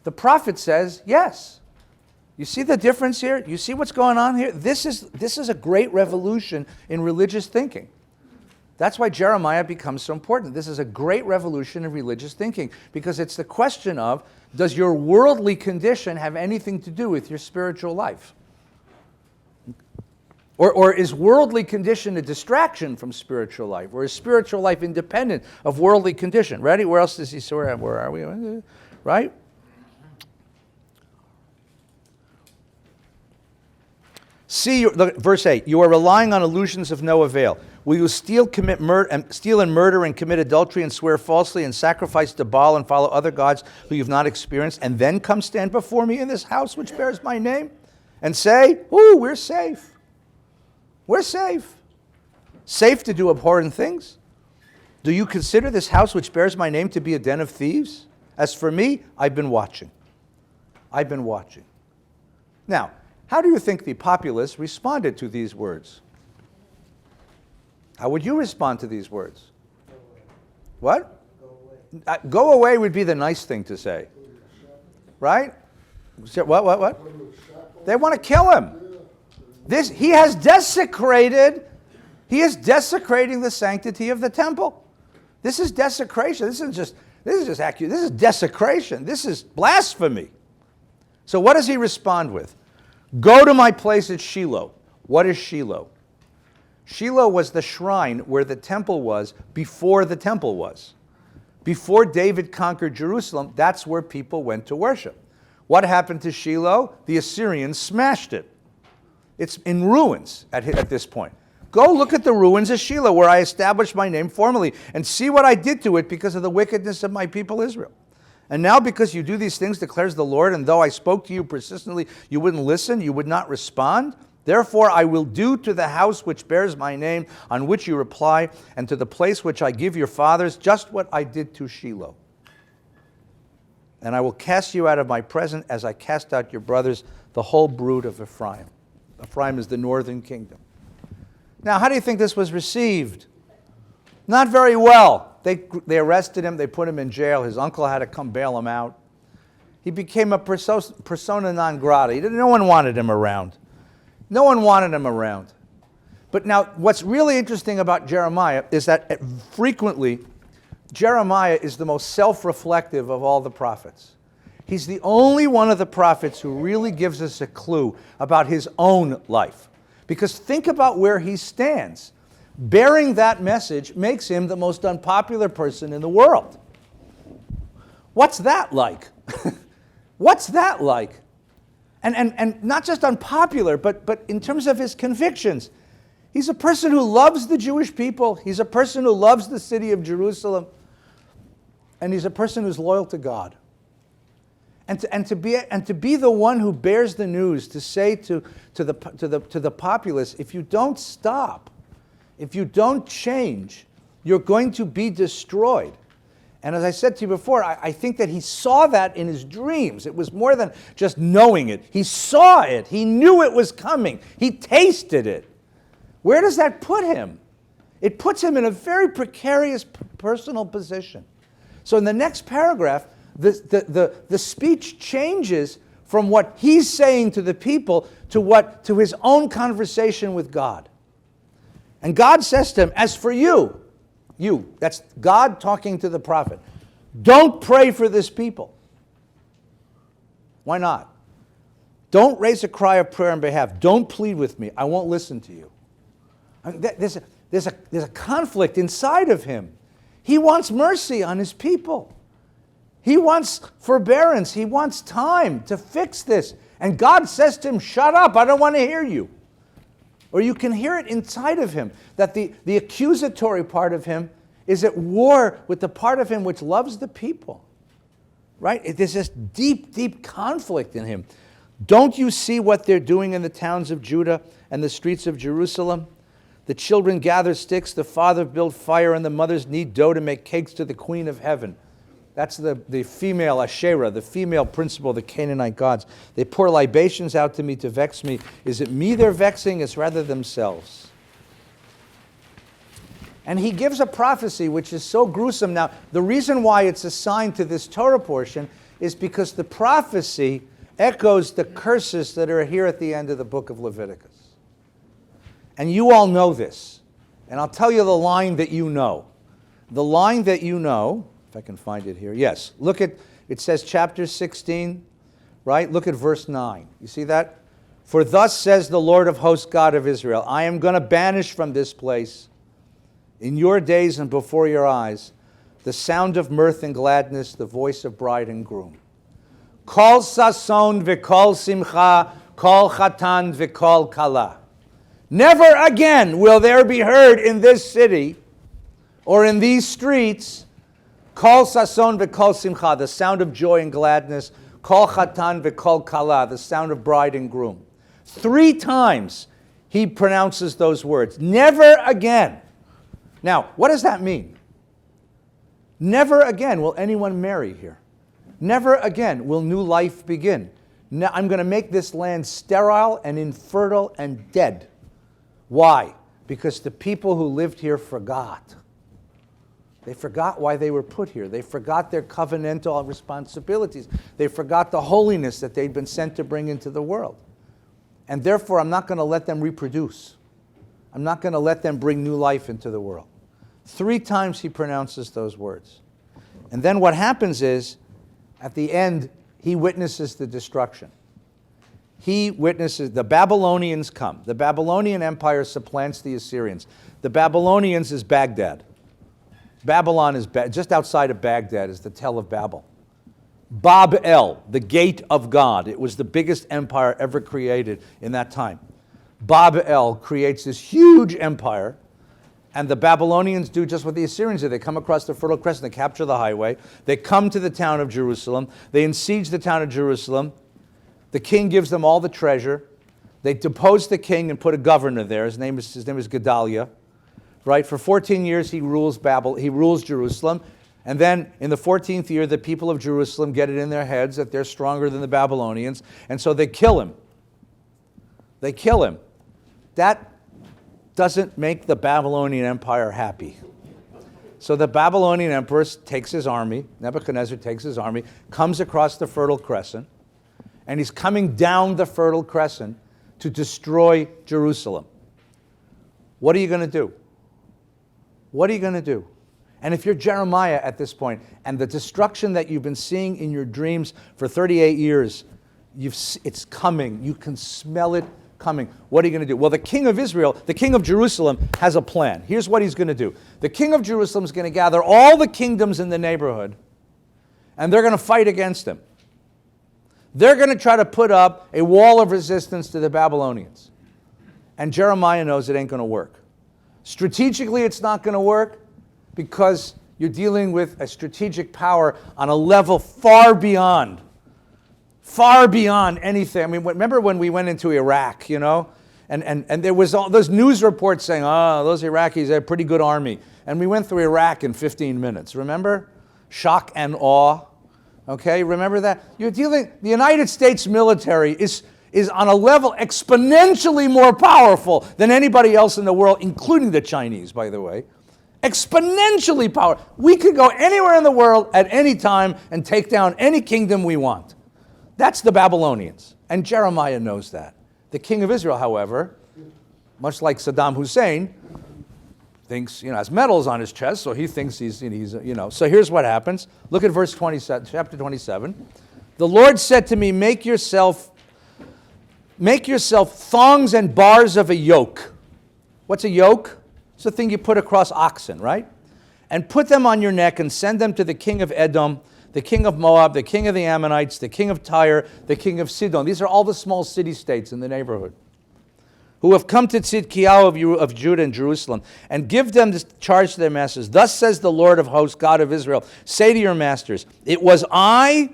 The prophet says yes. You see the difference here? You see what's going on here? This is a great revolution in religious thinking. That's why Jeremiah becomes so important. This is a great revolution in religious thinking because it's the question of, does your worldly condition have anything to do with your spiritual life? Or is worldly condition a distraction from spiritual life? Or is spiritual life independent of worldly condition? Ready? Where else does he say? Where are we? Right? See, verse 8, you are relying on illusions of no avail. Will you steal and murder and commit adultery and swear falsely and sacrifice to Baal and follow other gods who you have not experienced and then come stand before me in this house which bears my name and say, ooh, we're safe. We're safe. Safe to do abhorrent things? Do you consider this house which bears my name to be a den of thieves? As for me, I've been watching. I've been watching. Now, how do you think the populace responded to these words? How would you respond to these words? What? Go away would be the nice thing to say. Right? What? They want to kill him. He is desecrating the sanctity of the temple. This is desecration. This is desecration. This is blasphemy. So what does he respond with? Go to my place at Shiloh. What is Shiloh? Shiloh was the shrine where the temple was before the temple was. Before David conquered Jerusalem, that's where people went to worship. What happened to Shiloh? The Assyrians smashed it. It's in ruins at this point. Go look at the ruins of Shiloh where I established my name formally and see what I did to it because of the wickedness of my people Israel. And now because you do these things, declares the Lord, and though I spoke to you persistently, you wouldn't listen, you would not respond. Therefore I will do to the house which bears my name, on which you reply, and to the place which I give your fathers, just what I did to Shiloh. And I will cast you out of my presence as I cast out your brothers, the whole brood of Ephraim. Ephraim is the northern kingdom. Now, how do you think this was received? Not very well. They arrested him. They put him in jail. His uncle had to come bail him out. He became a persona non grata. No one wanted him around. No one wanted him around. But now, what's really interesting about Jeremiah is that frequently, Jeremiah is the most self-reflective of all the prophets. He's the only one of the prophets who really gives us a clue about his own life. Because think about where he stands. Bearing that message makes him the most unpopular person in the world. What's that like? What's that like? And not just unpopular, but in terms of his convictions. He's a person who loves the Jewish people. He's a person who loves the city of Jerusalem. And he's a person who's loyal to God. And to be the one who bears the news, to say to the populace, if you don't stop, if you don't change, you're going to be destroyed. And as I said to you before, I think that he saw that in his dreams. It was more than just knowing it. He saw it. He knew it was coming. He tasted it. Where does that put him? It puts him in a very precarious personal position. So in the next paragraph, the speech changes from what he's saying to the people to his own conversation with God. And God says to him, as for you, that's God talking to the prophet, don't pray for this people. Why not? Don't raise a cry of prayer on behalf. Don't plead with me. I won't listen to you. I mean, there's a conflict inside of him. He wants mercy on his people. He wants forbearance. He wants time to fix this. And God says to him, shut up, I don't want to hear you. Or you can hear it inside of him, that the accusatory part of him is at war with the part of him which loves the people. Right? There's this deep, deep conflict in him. Don't you see what they're doing in the towns of Judah and the streets of Jerusalem? The children gather sticks, the father build fire, and the mothers knead dough to make cakes to the queen of heaven. That's the female Asherah, the female principle of the Canaanite gods. They pour libations out to me to vex me. Is it me they're vexing? It's rather themselves. And he gives a prophecy which is so gruesome. Now, the reason why it's assigned to this Torah portion is because the prophecy echoes the curses that are here at the end of the book of Leviticus. And you all know this. And I'll tell you the line that you know. The line that you know, if I can find it here. Yes, look at, it says chapter 16, right? Look at verse 9. You see that? For thus says the Lord of hosts, God of Israel, I am going to banish from this place, in your days and before your eyes, the sound of mirth and gladness, the voice of bride and groom. Kol sason v'kol simcha, kol chatan v'kol kala. Never again will there be heard in this city or in these streets kol sason v'kol simcha, the sound of joy and gladness, kol chatan v'kol kala, the sound of bride and groom. 3 times he pronounces those words. Never again. Now, what does that mean? Never again will anyone marry here. Never again will new life begin. Now, I'm going to make this land sterile and infertile and dead. Why? Because the people who lived here forgot. They forgot why they were put here. They forgot their covenantal responsibilities. They forgot the holiness that they'd been sent to bring into the world. And therefore, I'm not going to let them reproduce. I'm not going to let them bring new life into the world. 3 times he pronounces those words. And then what happens is, at the end, he witnesses the destruction. He witnesses, the Babylonians come. The Babylonian Empire supplants the Assyrians. The Babylonians is Baghdad. Babylon is just outside of Baghdad is the Tel of Babel. Bab-el, the gate of God. It was the biggest empire ever created in that time. Bab-el creates this huge empire, and the Babylonians do just what the Assyrians did. They come across the Fertile Crescent, they capture the highway, they come to the town of Jerusalem, they besiege the town of Jerusalem, the king gives them all the treasure, they depose the king and put a governor there, his name is Gedaliah, right? For 14 years he rules Jerusalem, and then in the 14th year the people of Jerusalem get it in their heads that they're stronger than the Babylonians, and so they kill him. They kill him. That doesn't make the Babylonian Empire happy. So the Babylonian emperor takes his army, Nebuchadnezzar takes his army, comes across the Fertile Crescent, and he's coming down the Fertile Crescent to destroy Jerusalem. What are you going to do? What are you going to do? And if you're Jeremiah at this point, and the destruction that you've been seeing in your dreams for 38 years, it's coming. You can smell it coming. What are you going to do? Well, the king of Israel, the king of Jerusalem, has a plan. Here's what he's going to do. The king of Jerusalem is going to gather all the kingdoms in the neighborhood, and they're going to fight against him. They're going to try to put up a wall of resistance to the Babylonians. And Jeremiah knows it ain't going to work. Strategically, it's not going to work because you're dealing with a strategic power on a level far beyond anything. I mean, remember when we went into Iraq, you know? And there was all those news reports saying, oh, those Iraqis have a pretty good army. And we went through Iraq in 15 minutes, remember? Shock and awe. Okay, remember that? The United States military is on a level exponentially more powerful than anybody else in the world, including the Chinese, by the way. Exponentially powerful. We could go anywhere in the world at any time and take down any kingdom we want. That's the Babylonians. And Jeremiah knows that. The king of Israel, however, much like Saddam Hussein, thinks, has medals on his chest, so he thinks he's. So here's what happens. Look at verse 27, chapter 27. The Lord said to me, make yourself thongs and bars of a yoke. What's a yoke? It's the thing you put across oxen, right? And put them on your neck and send them to the king of Edom, the king of Moab, the king of the Ammonites, the king of Tyre, the king of Sidon. These are all the small city-states in the neighborhood who have come to Tzidkiyahu of Judah and Jerusalem, and give them this charge to their masters. Thus says the Lord of hosts, God of Israel, say to your masters, it was I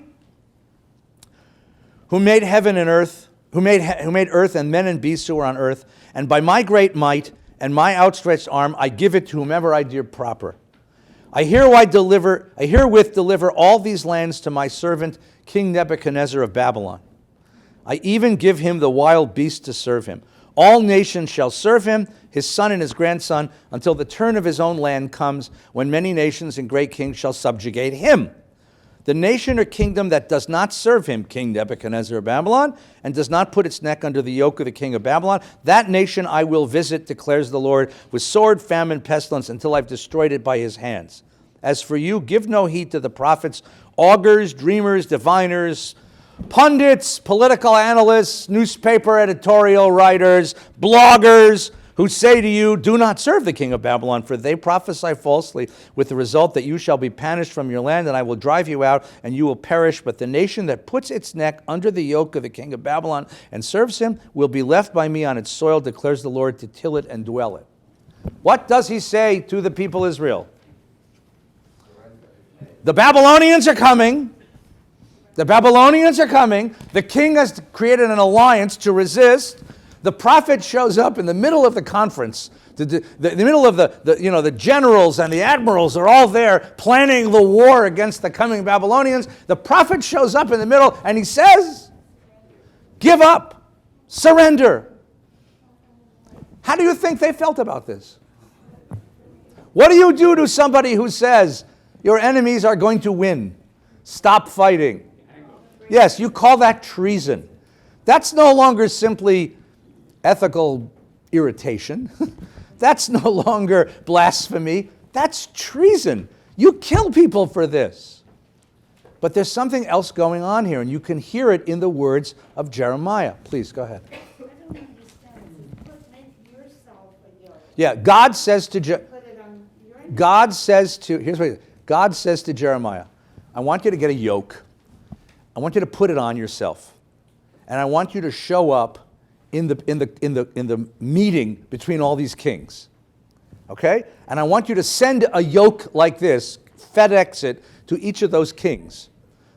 who made heaven and earth, who made earth and men and beasts who are on earth, and by my great might and my outstretched arm I give it to whomever I deem proper. I herewith deliver all these lands to my servant King Nebuchadnezzar of Babylon. I even give him the wild beasts to serve him. All nations shall serve him, his son and his grandson, until the turn of his own land comes, when many nations and great kings shall subjugate him. The nation or kingdom that does not serve him, King Nebuchadnezzar of Babylon, and does not put its neck under the yoke of the king of Babylon, that nation I will visit, declares the Lord, with sword, famine, pestilence, until I've destroyed it by his hands. As for you, give no heed to the prophets, augurs, dreamers, diviners, pundits, political analysts, newspaper editorial writers, bloggers, who say to you, do not serve the king of Babylon, for they prophesy falsely, with the result that you shall be banished from your land, and I will drive you out, and you will perish. But the nation that puts its neck under the yoke of the king of Babylon and serves him will be left by me on its soil, declares the Lord, to till it and dwell it. What does he say to the people of Israel? The Babylonians are coming. The Babylonians are coming. The king has created an alliance to resist. The prophet shows up in the middle of the conference. The middle of the generals and the admirals are all there planning the war against the coming Babylonians. The prophet shows up in the middle and he says, give up, surrender. How do you think they felt about this? What do you do to somebody who says your enemies are going to win? Stop fighting. Yes, you call that treason. That's no longer simply ethical irritation. That's no longer blasphemy. That's treason. You kill people for this. But there's something else going on here, and you can hear it in the words of Jeremiah. Please, go ahead.
I don't understand. Make yourself a yoke.
Yeah, God says to
Put it on your neck.
God says to Jeremiah, I want you to get a yoke. I want you to put it on yourself. And I want you to show up in the meeting between all these kings. Okay? And I want you to send a yoke like this, FedEx it to each of those kings.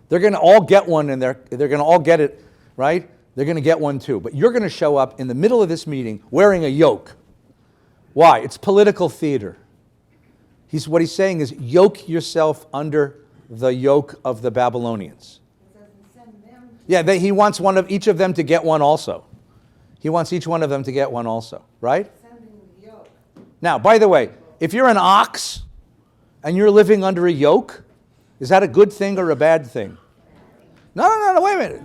They're going to all get one, and they're going to all get it, right? They're going to get one too. But you're going to show up in the middle of this meeting wearing a yoke. Why? It's political theater. What he's saying is, yoke yourself under the yoke of the Babylonians.
It doesn't send them.
Yeah, he wants each of them to get one also. He wants each one of them to get one also, right?
Sending the yoke.
Now, by the way, if you're an ox and you're living under a yoke, is that a good thing or a bad thing? No, wait a minute.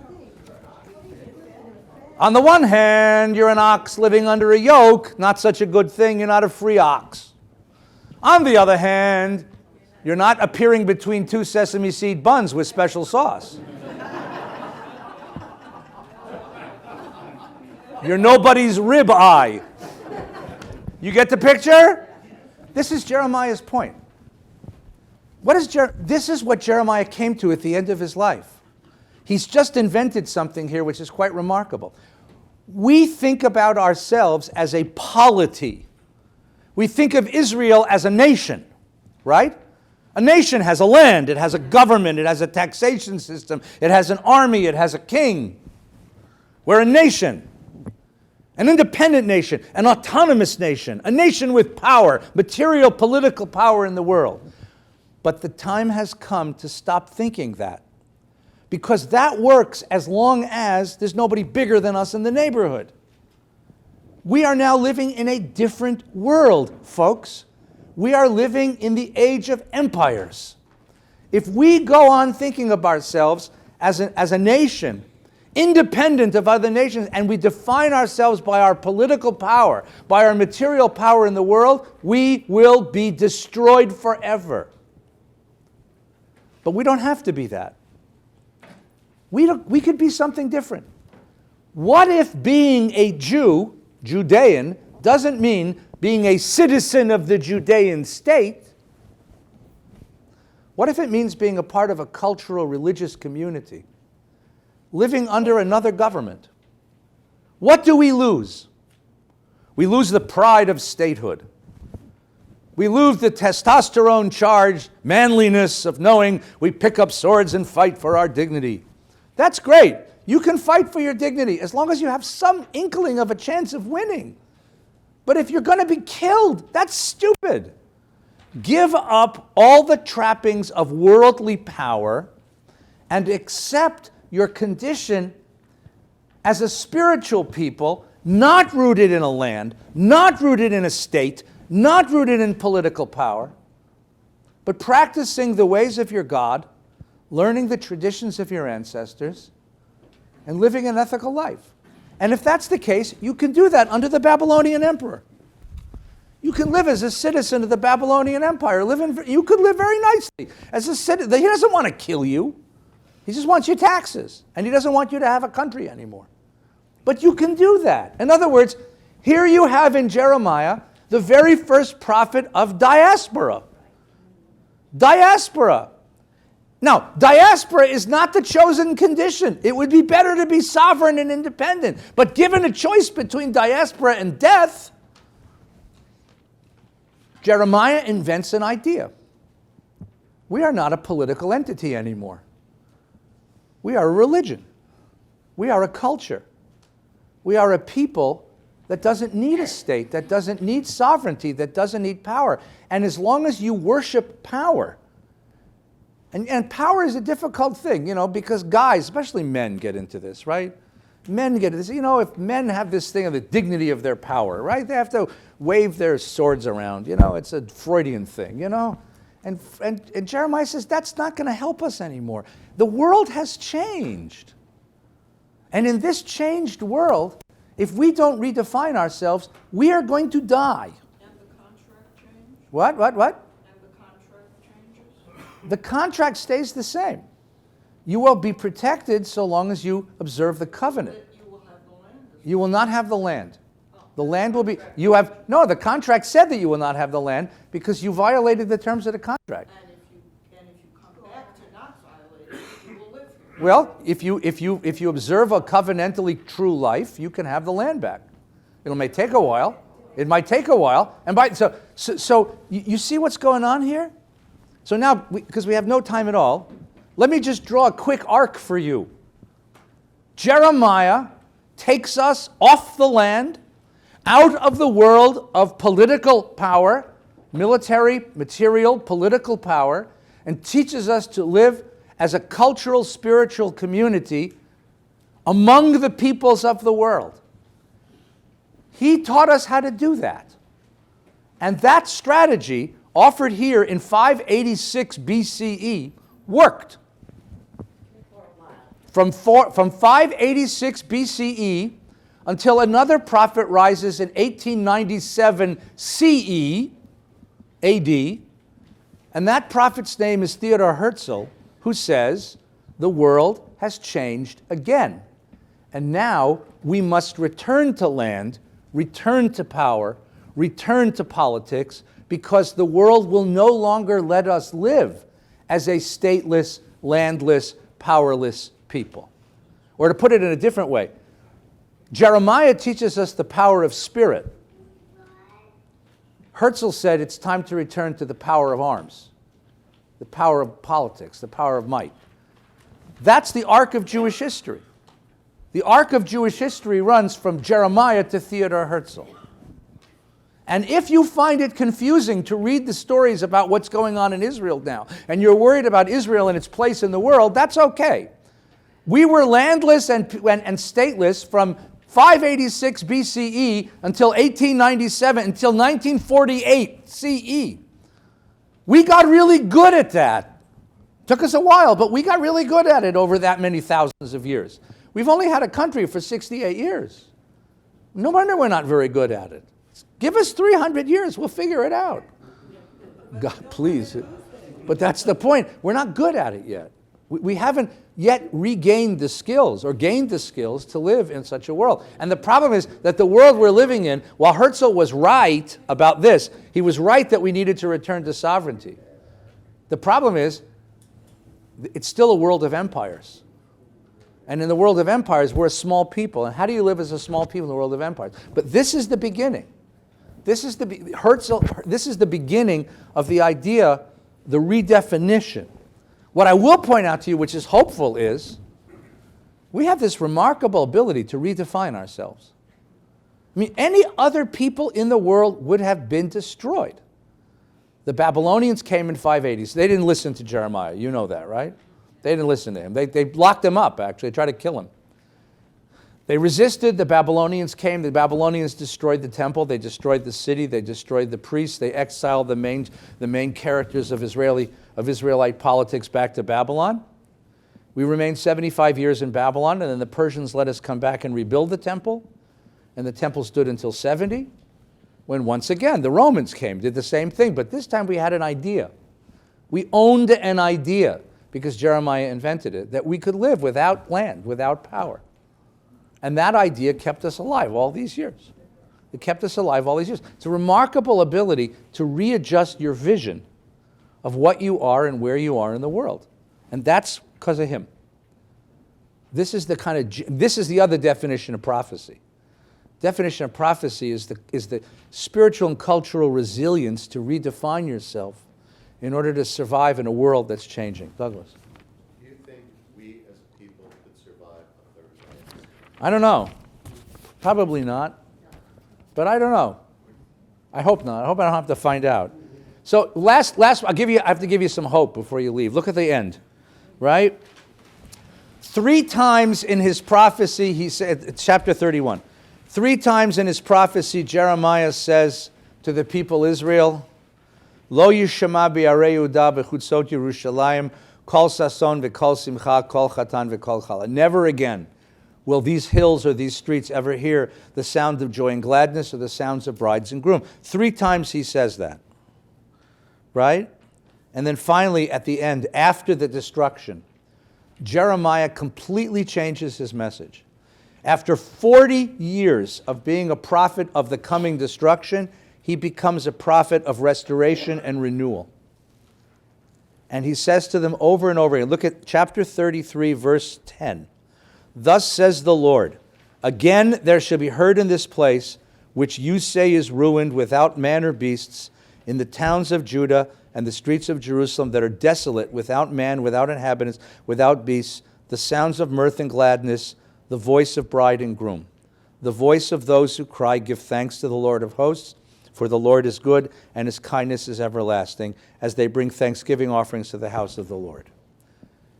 On the one hand, you're an ox living under a yoke, not such a good thing, you're not a free ox. On the other hand, you're not appearing between two sesame seed buns with special sauce. You're nobody's rib eye. You get the picture? This is Jeremiah's point. This is what Jeremiah came to at the end of his life. He's just invented something here which is quite remarkable. We think about ourselves as a polity. We think of Israel as a nation, right? A nation has a land, it has a government, it has a taxation system, it has an army, it has a king. We're a nation. An independent nation, an autonomous nation, a nation with power, material political power in the world. But the time has come to stop thinking that. Because that works as long as there's nobody bigger than us in the neighborhood. We are now living in a different world, folks. We are living in the age of empires. If we go on thinking of ourselves as a nation independent of other nations, and we define ourselves by our political power, by our material power in the world, we will be destroyed forever. But we don't have to be that. We could be something different. What if being a Jew, Judean, doesn't mean being a citizen of the Judean state? What if it means being a part of a cultural, religious community, living under another government? What do we lose? We lose the pride of statehood. We lose the testosterone-charged manliness of knowing we pick up swords and fight for our dignity. That's great. You can fight for your dignity as long as you have some inkling of a chance of winning. But if you're going to be killed, that's stupid. Give up all the trappings of worldly power and accept your condition as a spiritual people, not rooted in a land, not rooted in a state, not rooted in political power, but practicing the ways of your God, learning the traditions of your ancestors, and living an ethical life. And if that's the case, you can do that under the Babylonian emperor. You can live as a citizen of the Babylonian Empire. You could live very nicely as a citizen. He doesn't want to kill you. He just wants your taxes. And he doesn't want you to have a country anymore. But you can do that. In other words, here you have in Jeremiah the very first prophet of diaspora. Diaspora. Now, diaspora is not the chosen condition. It would be better to be sovereign and independent. But given a choice between diaspora and death, Jeremiah invents an idea. We are not a political entity anymore. We are a religion. We are a culture. We are a people that doesn't need a state, that doesn't need sovereignty, that doesn't need power. And as long as you worship power, and power is a difficult thing, because guys, especially men, get into this, right? Men get this. If men have this thing of the dignity of their power, right? They have to wave their swords around. It's a Freudian thing, And Jeremiah says that's not going to help us anymore. The world has changed. And in this changed world, if we don't redefine ourselves, we are going to die.
And the contract change?
What?
And the contract changes?
The contract stays the same. You will be protected so long as you observe the covenant.
But you will have the land.
You will not have the land. The land will be, the contract said that you will not have the land because you violated the terms of the contract.
And if you come back to not violate it, you will live here.
Well, if you observe a covenantally true life, you can have the land back. It may take a while. It might take a while. And so you see what's going on here? So now, because we have no time at all, let me just draw a quick arc for you. Jeremiah takes us off the land, out of the world of political power, military, material, political power, and teaches us to live as a cultural, spiritual community among the peoples of the world. He taught us how to do that. And that strategy, offered here in 586 BCE, worked. From 586 BCE until another prophet rises in 1897 CE, AD, and that prophet's name is Theodor Herzl, who says, the world has changed again. And now we must return to land, return to power, return to politics, because the world will no longer let us live as a stateless, landless, powerless people. Or to put it in a different way, Jeremiah teaches us the power of spirit. Herzl said it's time to return to the power of arms, the power of politics, the power of might. That's the arc of Jewish history. The arc of Jewish history runs from Jeremiah to Theodor Herzl. And if you find it confusing to read the stories about what's going on in Israel now, and you're worried about Israel and its place in the world, that's okay. We were landless and stateless from 586 BCE until 1897, until 1948 CE. We got really good at that. Took us a while, but we got really good at it over that many thousands of years. We've only had a country for 68 years. No wonder we're not very good at it. Give us 300 years, we'll figure it out. God, please. But that's the point. We're not good at it yet. We haven't yet regained the skills or gained the skills to live in such a world. And the problem is that the world we're living in, while Herzl was right about this, he was right that we needed to return to sovereignty. The problem is, it's still a world of empires. And in the world of empires, we're a small people. And how do you live as a small people in the world of empires? But this is the beginning. This is the beginning of the idea, the redefinition. What I will point out to you, which is hopeful, is we have this remarkable ability to redefine ourselves. I mean, any other people in the world would have been destroyed. The Babylonians came in 580s. They didn't listen to Jeremiah. You know that, right? They didn't listen to him. They locked him up, actually. They tried to kill him. They resisted. The Babylonians came. The Babylonians destroyed the temple. They destroyed the city. They destroyed the priests. They exiled the main characters of Israelite politics back to Babylon. We remained 75 years in Babylon, and then the Persians let us come back and rebuild the temple. And the temple stood until 70, when once again the Romans came, did the same thing. But this time we had an idea. We owned an idea, because Jeremiah invented it, that we could live without land, without power. And that idea kept us alive all these years. It kept us alive all these years. It's a remarkable ability to readjust your vision of what you are and where you are in the world. And that's because of him. This is the other definition of prophecy. Definition of prophecy is the spiritual and cultural resilience to redefine yourself in order to survive in a world that's changing. Douglas.
Do you think we as a people could survive a third wave?
I don't know. Probably not. But I don't know. I hope not. I hope I don't have to find out. So last I have to give you some hope before you leave. Look at the end, right? 3 times in his prophecy, he said, chapter 31. 3 times in his prophecy, Jeremiah says to the people Israel, Lo yishama bi'arei Yehuda b'chutzot Yerushalayim kol sason v'kol simcha kol chatan v'kol chala. Never again will these hills or these streets ever hear the sound of joy and gladness or the sounds of brides and groom. 3 times he says that, right? And then finally, at the end, after the destruction, Jeremiah completely changes his message. After 40 years of being a prophet of the coming destruction, he becomes a prophet of restoration and renewal. And he says to them over and over again, look at chapter 33, verse 10. Thus says the Lord, again there shall be heard in this place, which you say is ruined without man or beasts, in the towns of Judah and the streets of Jerusalem that are desolate, without man, without inhabitants, without beasts, the sounds of mirth and gladness, the voice of bride and groom, the voice of those who cry, give thanks to the Lord of hosts, for the Lord is good, and his kindness is everlasting, as they bring thanksgiving offerings to the house of the Lord.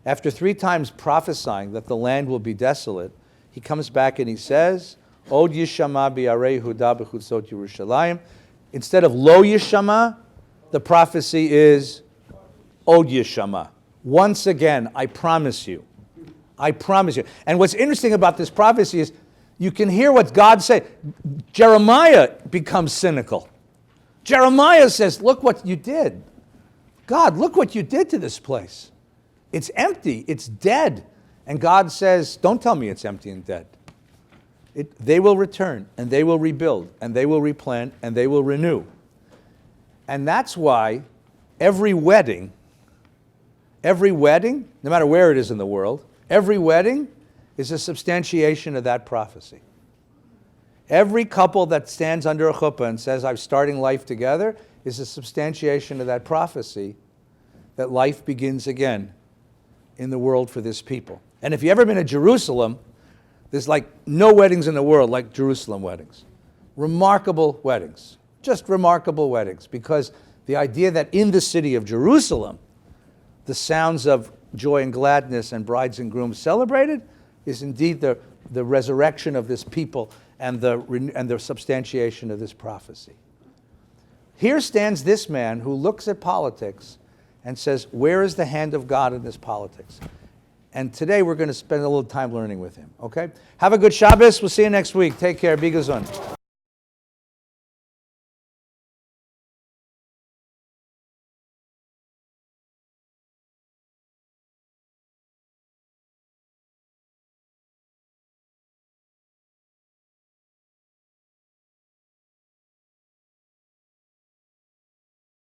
After 3 times prophesying that the land will be desolate, he comes back and he says, Od yishama bi'arei Yehuda b'chutzot Yerushalayim. Instead of lo yishama, the prophecy is Od yishama. Once again, I promise you. I promise you. And what's interesting about this prophecy is you can hear what God said. Jeremiah becomes cynical. Jeremiah says, look what you did. God, look what you did to this place. It's empty. It's dead. And God says, don't tell me it's empty and dead. They will return, and they will rebuild, and they will replant, and they will renew. And that's why every wedding, no matter where it is in the world, every wedding is a substantiation of that prophecy. Every couple that stands under a chuppah and says, I'm starting life together, is a substantiation of that prophecy that life begins again in the world for this people. And if you've ever been to Jerusalem, there's like no weddings in the world like Jerusalem weddings. Remarkable weddings. Just remarkable weddings. Because the idea that in the city of Jerusalem, the sounds of joy and gladness and brides and grooms celebrated is indeed the resurrection of this people and the substantiation of this prophecy. Here stands this man who looks at politics and says, where is the hand of God in this politics? And today we're going to spend a little time learning with him, okay? Have a good Shabbos. We'll see you next week. Take care. Be gesund.